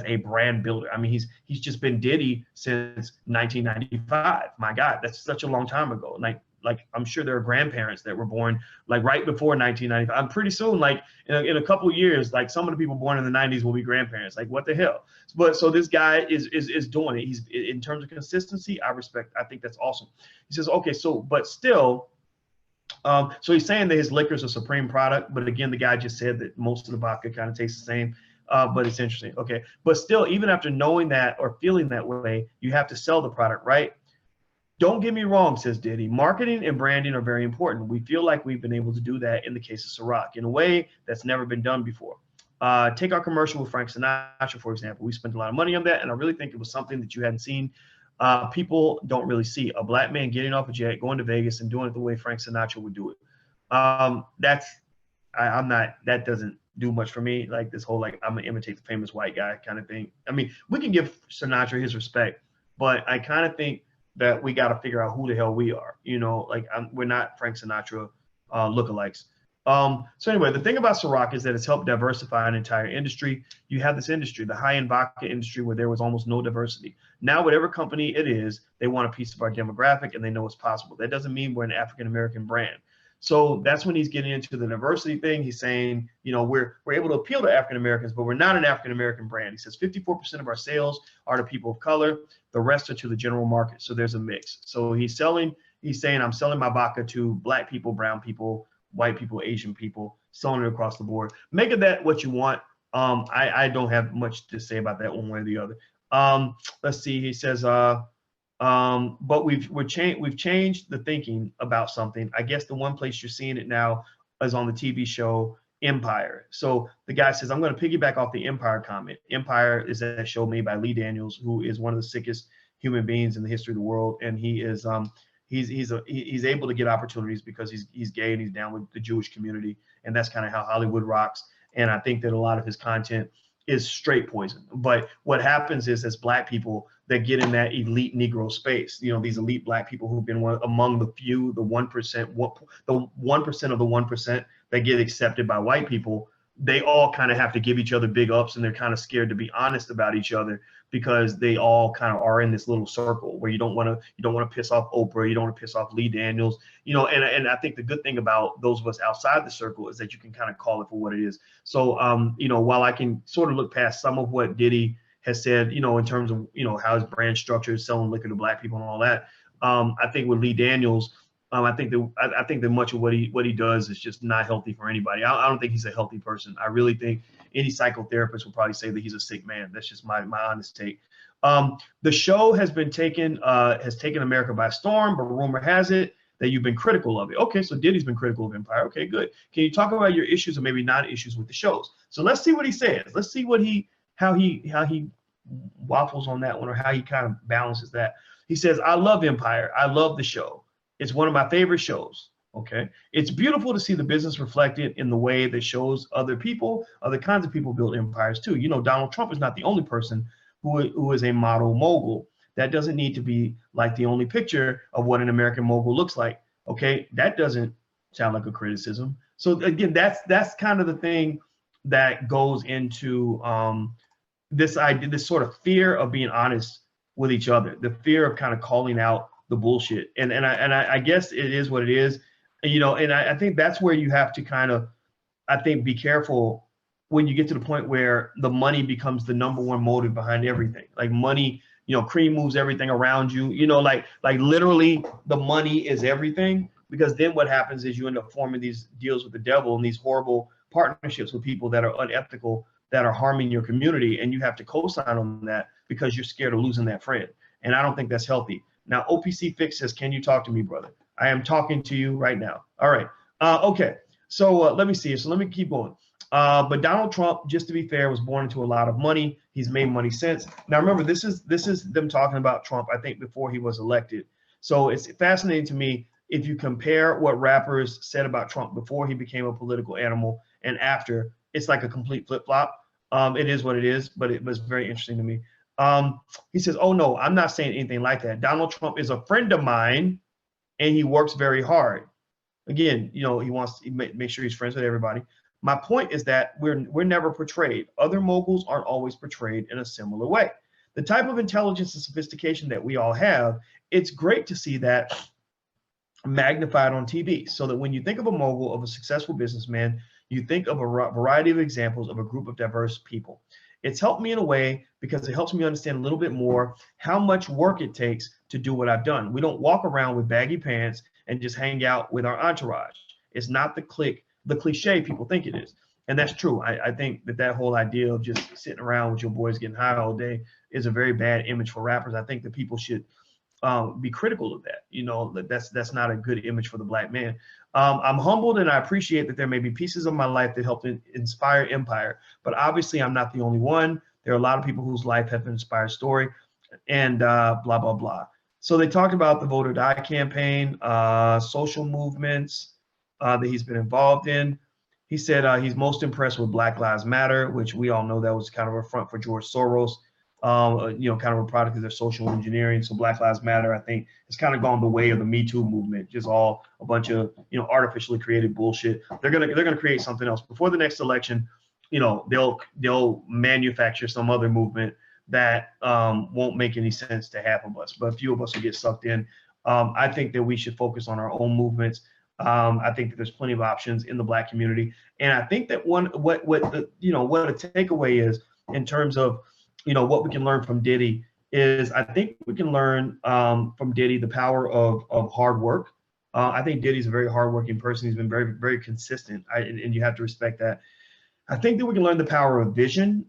[SPEAKER 1] a brand builder. I mean, he's just been Diddy since 1995. My God, that's such a long time ago. Like I'm sure there are grandparents that were born like right before 1995. I'm pretty soon, like in a couple of years, like some of the people born in the 90s will be grandparents. Like, what the hell? But so this guy is doing it. He's, in terms of consistency, I think that's awesome. He says, okay, so but still. So he's saying that his liquor is a supreme product, but again, the guy just said that most of the vodka kind of tastes the same. But it's interesting. Okay. But still, even after knowing that or feeling that way, you have to sell the product, right? Don't get me wrong, says Diddy. Marketing and branding are very important. We feel like we've been able to do that in the case of Ciroc in a way that's never been done before. Take our commercial with Frank Sinatra, for example. We spent a lot of money on that, and I really think it was something that you hadn't seen. People don't really see a black man getting off a jet, going to Vegas, and doing it the way Frank Sinatra would do it. That doesn't do much for me. Like this whole, like, I'm gonna imitate the famous white guy kind of thing. I mean, we can give Sinatra his respect, but I kind of think that we got to figure out who the hell we are. Like we're not Frank Sinatra lookalikes. So anyway, the thing about Ciroc is that it's helped diversify an entire industry. You have this industry, the high-end vodka industry, where there was almost no diversity. Now, whatever company it is, they want a piece of our demographic, and they know it's possible. That doesn't mean we're an African-American brand. So that's when he's getting into the diversity thing. He's saying, we're able to appeal to African Americans, but we're not an African American brand. He says 54% of our sales are to people of color. The rest are to the general market. So there's a mix. So he's saying, I'm selling my vodka to black people, brown people, white people, Asian people, selling it across the board. Make of that what you want. I don't have much to say about that one way or the other. Let's see. He says, But we've changed the thinking about something. I guess the one place you're seeing it now is on the TV show Empire. So the guy says, I'm going to piggyback off the Empire comment. Empire is that show made by Lee Daniels, who is one of the sickest human beings in the history of the world, and he is he's able to get opportunities because he's gay and he's down with the Jewish community, and that's kind of how Hollywood rocks. And I think that a lot of his content is straight poison. But what happens is, as Black people that get in that elite Negro space, you know, these elite Black people who've been among the few, the 1%, the 1% of the 1% that get accepted by white people, they all kind of have to give each other big ups, and they're kind of scared to be honest about each other because they all kind of are in this little circle where you don't want to piss off Oprah, you don't want to piss off Lee Daniels, you know. And I think the good thing about those of us outside the circle is that you can kind of call it for what it is. So you know, while I can sort of look past some of what Diddy has said, you know, in terms of, you know, how his brand structure is selling liquor to Black people and all that, I think with Lee Daniels, I think that much of what he does is just not healthy for anybody. I don't think he's a healthy person. I really think any psychotherapist will probably say that he's a sick man. That's just my honest take. The show has taken America by storm, but rumor has it that you've been critical of it. Okay, so Diddy's been critical of Empire. Okay, good. Can you talk about your issues or maybe not issues with the shows? So let's see what he says. Let's see how he waffles on that one, or how he kind of balances that. He says, I love Empire. I love the show. It's one of my favorite shows. Okay. It's beautiful to see the business reflected in the way that shows other kinds of people build empires too. You know, Donald Trump is not the only person who is a model mogul. That doesn't need to be like the only picture of what an American mogul looks like. Okay. That doesn't sound like a criticism. So again, that's kind of the thing that goes into this idea, this sort of fear of being honest with each other, the fear of kind of calling out the bullshit. And I guess it is what it is, you know. And I think that's where you have to kind of, I think, be careful when you get to the point where the money becomes the number one motive behind everything. Like money, you know, cream moves everything around you, you know, like literally the money is everything. Because then what happens is you end up forming these deals with the devil and these horrible partnerships with people that are unethical, that are harming your community, and you have to co-sign on that because you're scared of losing that friend. And I don't think that's healthy. Now, OPC Fix says, can you talk to me, brother? I am talking to you right now. All right. Okay. So let me see. So let me keep going. But Donald Trump, just to be fair, was born into a lot of money. He's made money since. Now, remember, this is them talking about Trump, I think, before he was elected. So it's fascinating to me if you compare what rappers said about Trump before he became a political animal and after. It's like a complete flip-flop. It is what it is, but it was very interesting to me. He says, oh, no, I'm not saying anything like that. Donald Trump is a friend of mine, and he works very hard. Again, you know, he wants to make sure he's friends with everybody. My point is that we're never portrayed. Other moguls aren't always portrayed in a similar way. The type of intelligence and sophistication that we all have, it's great to see that magnified on TV, so that when you think of a mogul, of a successful businessman, you think of a variety of examples of a group of diverse people. It's helped me in a way because it helps me understand a little bit more how much work it takes to do what I've done. We don't walk around with baggy pants and just hang out with our entourage. It's not the cliche people think it is. And that's true. I think that whole idea of just sitting around with your boys getting high all day is a very bad image for rappers. I think that people should be critical of that. You know, that's not a good image for the Black man. I'm humbled, and I appreciate that there may be pieces of my life that helped inspire Empire, but obviously I'm not the only one. There are a lot of people whose life have inspired story, and blah, blah, blah. So they talked about the Vote or Die campaign, social movements that he's been involved in. He said he's most impressed with Black Lives Matter, which we all know that was kind of a front for George Soros. You know, kind of a product of their social engineering. So Black Lives Matter, I think, has kind of gone the way of the Me Too movement, just all a bunch of, you know, artificially created bullshit. They're gonna create something else before the next election. You know, they'll manufacture some other movement that won't make any sense to half of us, but a few of us will get sucked in. I think that we should focus on our own movements. I think that there's plenty of options in the Black community, and I think that what a takeaway is in terms of, you know, what we can learn from Diddy is, I think we can learn from Diddy the power of hard work. I think Diddy's a very hardworking person. He's been very, very consistent, and you have to respect that. I think that we can learn the power of vision.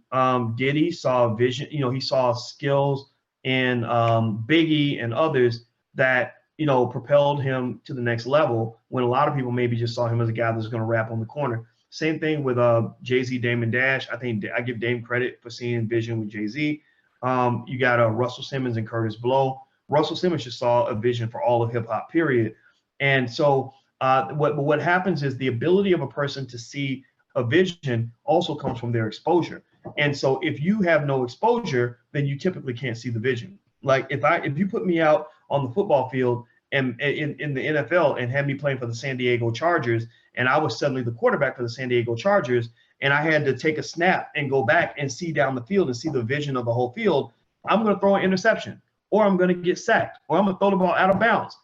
[SPEAKER 1] Diddy saw vision. You know, he saw skills and Biggie and others that, you know, propelled him to the next level when a lot of people maybe just saw him as a guy that's going to rap on the corner. Same thing with Jay-Z, Dame, and Dash. I think I give Dame credit for seeing vision with Jay-Z. You got Russell Simmons and Curtis Blow. Russell Simmons just saw a vision for all of hip hop, period. And so what happens is the ability of a person to see a vision also comes from their exposure. And so if you have no exposure, then you typically can't see the vision. Like if you put me out on the football field and in the NFL and had me playing for the San Diego Chargers, and I was suddenly the quarterback for the San Diego Chargers, and I had to take a snap and go back and see down the field and see the vision of the whole field, I'm going to throw an interception, or I'm going to get sacked, or I'm going to throw the ball out of bounds.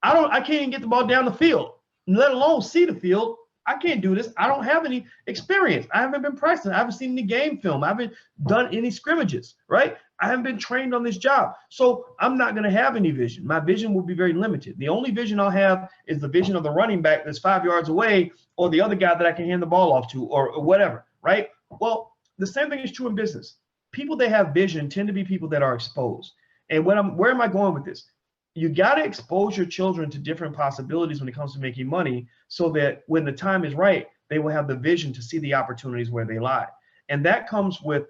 [SPEAKER 1] I can't even get the ball down the field, let alone see the field. I can't do this. I don't have any experience. I haven't been practicing. I haven't seen any game film. I haven't done any scrimmages, right? I haven't been trained on this job. So I'm not going to have any vision. My vision will be very limited. The only vision I'll have is the vision of the running back that's 5 yards away, or the other guy that I can hand the ball off to, or whatever, right? Well, the same thing is true in business. People that have vision tend to be people that are exposed. And where am I going with this? You got to expose your children to different possibilities when it comes to making money, so that when the time is right, they will have the vision to see the opportunities where they lie. And that comes with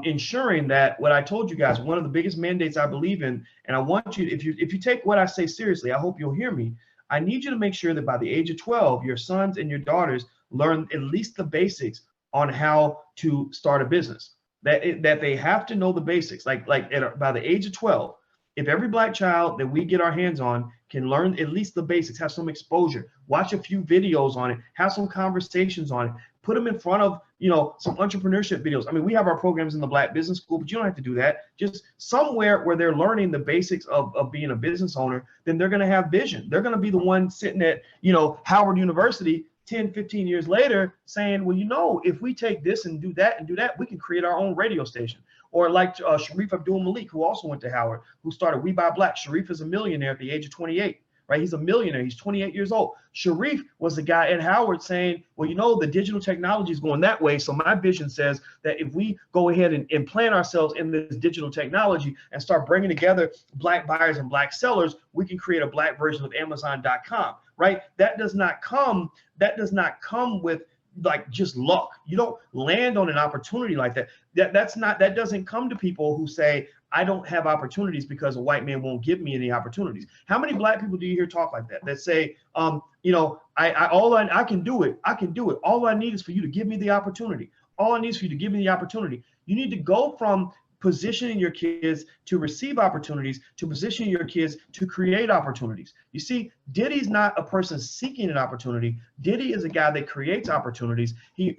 [SPEAKER 1] ensuring that what I told you guys, one of the biggest mandates I believe in, and I want you, if you take what I say seriously, I hope you'll hear me. I need you to make sure that by the age of 12, your sons and your daughters learn at least the basics on how to start a business. That they have to know the basics. By the age of 12, if every Black child that we get our hands on can learn at least the basics, have some exposure, watch a few videos on it, have some conversations on it, put them in front of, you know, some entrepreneurship videos. I mean, we have our programs in the Black Business School, but you don't have to do that. Just somewhere where they're learning the basics of being a business owner, then they're going to have vision. They're going to be the one sitting at, you know, Howard University 10, 15 years later saying, well, you know, if we take this and do that, we can create our own radio station. Or like Sharif Abdul Malik, who also went to Howard, who started We Buy Black. Sharif is a millionaire at the age of 28, right? He's a millionaire. He's 28 years old. Sharif was the guy at Howard saying, well, you know, the digital technology is going that way. So my vision says that if we go ahead and plant ourselves in this digital technology and start bringing together Black buyers and Black sellers, we can create a Black version of Amazon.com, right? That does not come with like just luck. You don't land on an opportunity like that. That doesn't come to people who say, I don't have opportunities because a white man won't give me any opportunities. How many Black people do you hear talk like that? That say, you know, I can do it. I can do it. All I need is for you to give me the opportunity. All I need is for you to give me the opportunity. You need to go from positioning your kids to receive opportunities to positioning your kids to create opportunities. You see, Diddy's not a person seeking an opportunity. Diddy is a guy that creates opportunities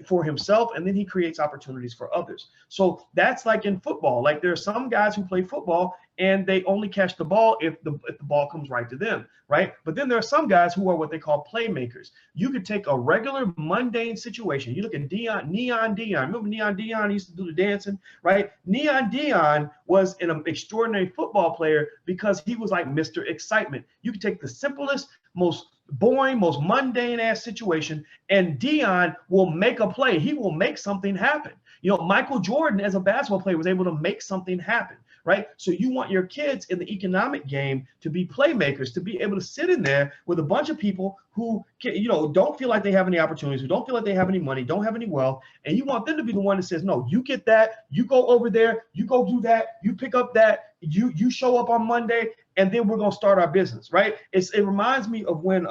[SPEAKER 1] for himself, and then he creates opportunities for others. So that's like in football. Like there are some guys who play football and they only catch the ball if the ball comes right to them, right? But then there are some guys who are what they call playmakers. You could take a regular mundane situation. You look at Neon Dion. Remember Neon Dion? He used to do the dancing, right? Neon Dion was an extraordinary football player because he was like Mr. Excitement. You could take the simplest, most boring, most mundane ass situation, and Dion will make a play. He will make something happen. You know, Michael Jordan as a basketball player was able to make something happen, right? So you want your kids in the economic game to be playmakers, to be able to sit in there with a bunch of people who can, you know, don't feel like they have any opportunities, who don't feel like they have any money, don't have any wealth, and you want them to be the one that says, no, you get that, you go over there, you go do that, you pick up that, you show up on Monday, and then we're gonna start our business, right? It reminds me of when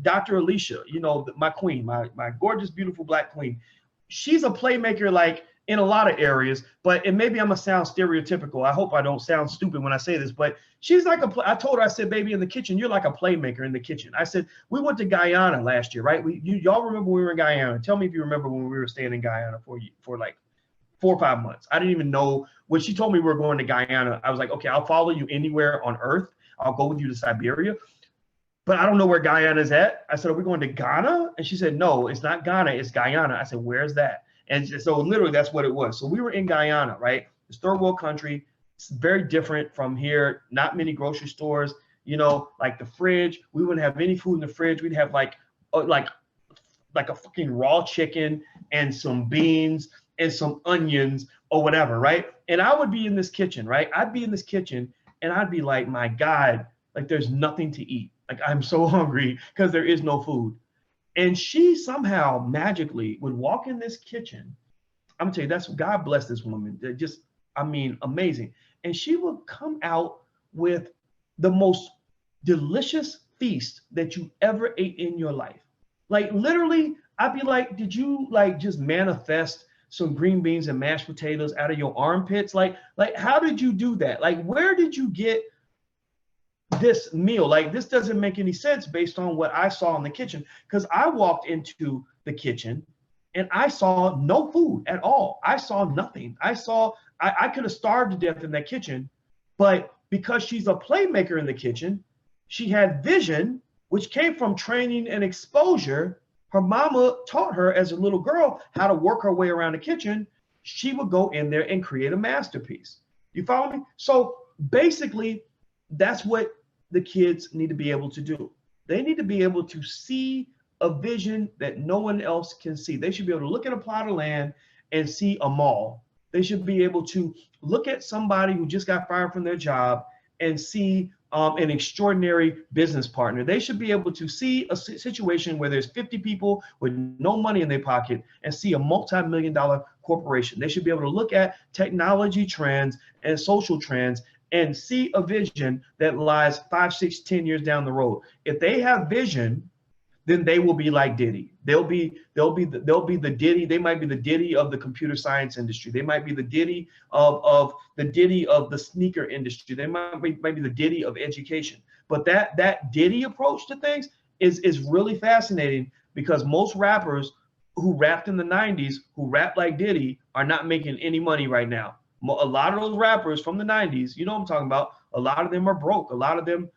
[SPEAKER 1] Dr. Alicia, you know, my queen, my gorgeous, beautiful Black queen, she's a playmaker like in a lot of areas, and maybe I'm gonna sound stereotypical. I hope I don't sound stupid when I say this, but she's like I told her, I said, baby, in the kitchen, you're like a playmaker in the kitchen. I said, we went to Guyana last year, right? Y'all remember when we were in Guyana? Tell me if you remember when we were staying in Guyana for like 4 or 5 months. I didn't even know. When she told me we were going to Guyana, I was like, okay, I'll follow you anywhere on earth. I'll go with you to Siberia, but I don't know where Guyana is at. I said, are we going to Ghana? And she said, no, it's not Ghana, it's Guyana. I said, where's that? And so literally that's what it was. So we were in Guyana, right? It's third world country. It's very different from here. Not many grocery stores, you know, like the fridge. We wouldn't have any food in the fridge. We'd have like a fucking raw chicken and some beans and some onions or whatever, right? And I would be in this kitchen, right? I'd be in this kitchen and I'd be like, my God, like there's nothing to eat. Like I'm so hungry because there is no food. And she somehow magically would walk in this kitchen. I'm gonna tell you, that's God bless this woman. They're just, I mean, amazing. And she would come out with the most delicious feast that you ever ate in your life. Like literally, I'd be like, did you like just manifest some green beans and mashed potatoes out of your armpits? Like how did you do that? Like, where did you get this meal? Like, this doesn't make any sense based on what I saw in the kitchen. Because I walked into the kitchen and I saw no food at all. I saw nothing. I could have starved to death in that kitchen, but because she's a playmaker in the kitchen, she had vision, which came from training and exposure. Her mama taught her as a little girl how to work her way around the kitchen. She would go in there and create a masterpiece. You follow me? So basically, that's what the kids need to be able to do. They need to be able to see a vision that no one else can see. They should be able to look at a plot of land and see a mall. They should be able to look at somebody who just got fired from their job and see an extraordinary business partner. They should be able to see a situation where there's 50 people with no money in their pocket and see a multi-million-dollar corporation. They should be able to look at technology trends and social trends and see a vision that lies 5, 6, 10 years down the road. If they have vision, then they will be like Diddy. They'll be the Diddy. They might be the Diddy of the computer science industry. They might be the Diddy of the sneaker industry. They might be the Diddy of education. But that Diddy approach to things is really fascinating, because most rappers who rapped in the 90s, who rap like Diddy, are not making any money right now. A lot of those rappers from the 90s, you know what I'm talking about, a lot of them are broke. A lot of them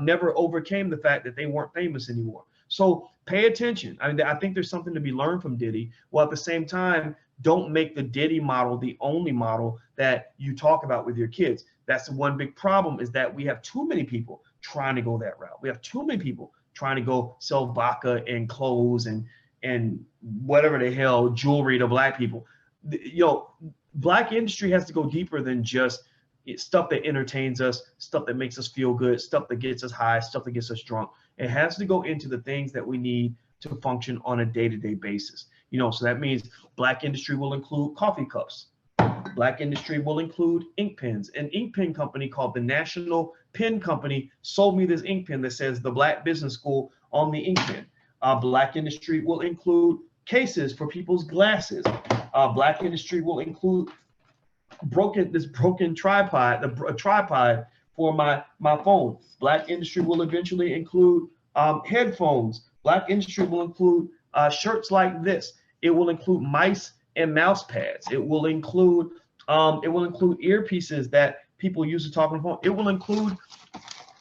[SPEAKER 1] never overcame the fact that they weren't famous anymore. So pay attention. I mean, I think there's something to be learned from Diddy, while at the same time, don't make the Diddy model the only model that you talk about with your kids. That's the one big problem, is that we have too many people trying to go that route. We have too many people trying to go sell vodka and clothes and whatever the hell, jewelry to black people. You know, black industry has to go deeper than just stuff that entertains us, stuff that makes us feel good, stuff that gets us high, stuff that gets us drunk. It has to go into the things that we need to function on a day-to-day basis. You know, so that means black industry will include coffee cups. Black industry will include ink pens. An ink pen company called the National Pen Company sold me this ink pen that says the Black Business School on the ink pen. Black industry will include cases for people's glasses. Black industry will include this broken tripod, a tripod for my phone. Black industry will eventually include headphones. Black industry will include shirts like this. It will include mice and mouse pads. It will include earpieces that people use to talk on the phone. It will include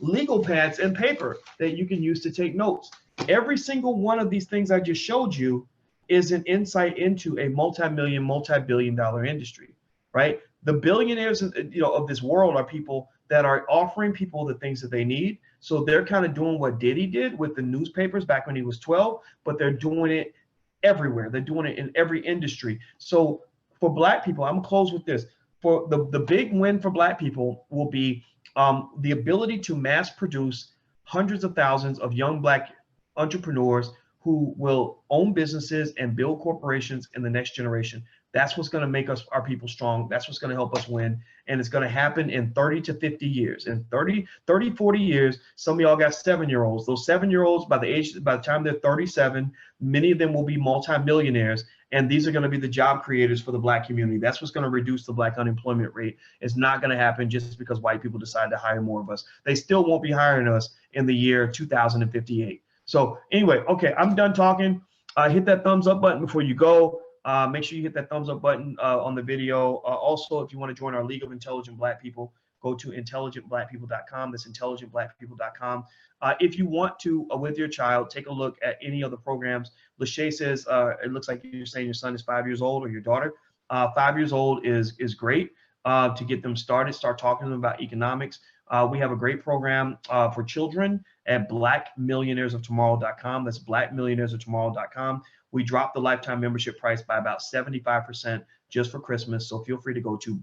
[SPEAKER 1] legal pads and paper that you can use to take notes. Every single one of these things I just showed you is an insight into a multi-million, multi-billion-dollar industry, right? The billionaires, of this world are people that are offering people the things that they need. So they're kind of doing what Diddy did with the newspapers back when he was 12, but they're doing it everywhere. They're doing it in every industry. So for black people, I'm gonna close with this. For the big win for black people will be the ability to mass produce hundreds of thousands of young black entrepreneurs who will own businesses and build corporations in the next generation. That's what's going to make our people strong. That's what's going to help us win. And it's going to happen in 30 to 50 years. In 30, 40 years, some of y'all got 7-year-olds. Those 7-year-olds, by the time they're 37, many of them will be multimillionaires. And these are going to be the job creators for the black community. That's what's going to reduce the black unemployment rate. It's not going to happen just because white people decide to hire more of us. They still won't be hiring us in the year 2058. So anyway, okay, I'm done talking. Hit that thumbs up button before you go. Make sure you hit that thumbs up button on the video. Also, if you want to join our League of Intelligent Black People, go to intelligentblackpeople.com. That's intelligentblackpeople.com. If you want to, with your child, take a look at any of the programs. Lachey says, it looks like you're saying your son is 5 years old, or your daughter. 5 years old is great to get them started. Start talking to them about economics. We have a great program for children at blackmillionairesoftomorrow.com. That's blackmillionairesoftomorrow.com. We dropped the lifetime membership price by about 75% just for Christmas. So feel free to go to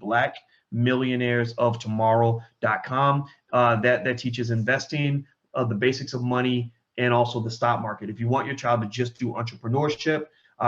[SPEAKER 1] blackmillionairesoftomorrow.com. That teaches investing, the basics of money, and also the stock market. If you want your child to just do entrepreneurship,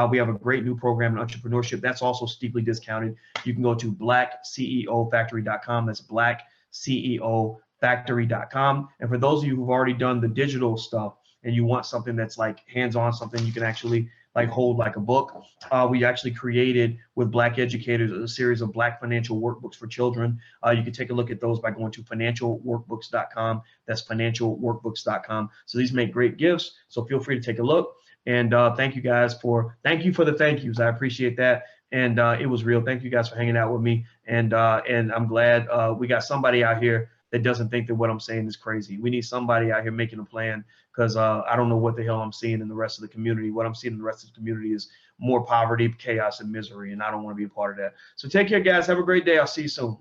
[SPEAKER 1] we have a great new program in entrepreneurship that's also steeply discounted. You can go to blackceofactory.com. That's blackceofactory.com. And for those of you who've already done the digital stuff and you want something that's like hands-on, something you can actually like hold like a book, we actually created with Black educators a series of Black financial workbooks for children. You can take a look at those by going to financialworkbooks.com. That's financialworkbooks.com. So these make great gifts. So feel free to take a look. And thank you guys thank you for the thank yous. I appreciate that. And it was real. Thank you guys for hanging out with me. And I'm glad we got somebody out here that doesn't think that what I'm saying is crazy. We need somebody out here making a plan, because I don't know what the hell I'm seeing in the rest of the community. What I'm seeing in the rest of the community is more poverty, chaos, and misery, and I don't want to be a part of that. So take care, guys. Have a great day. I'll see you soon.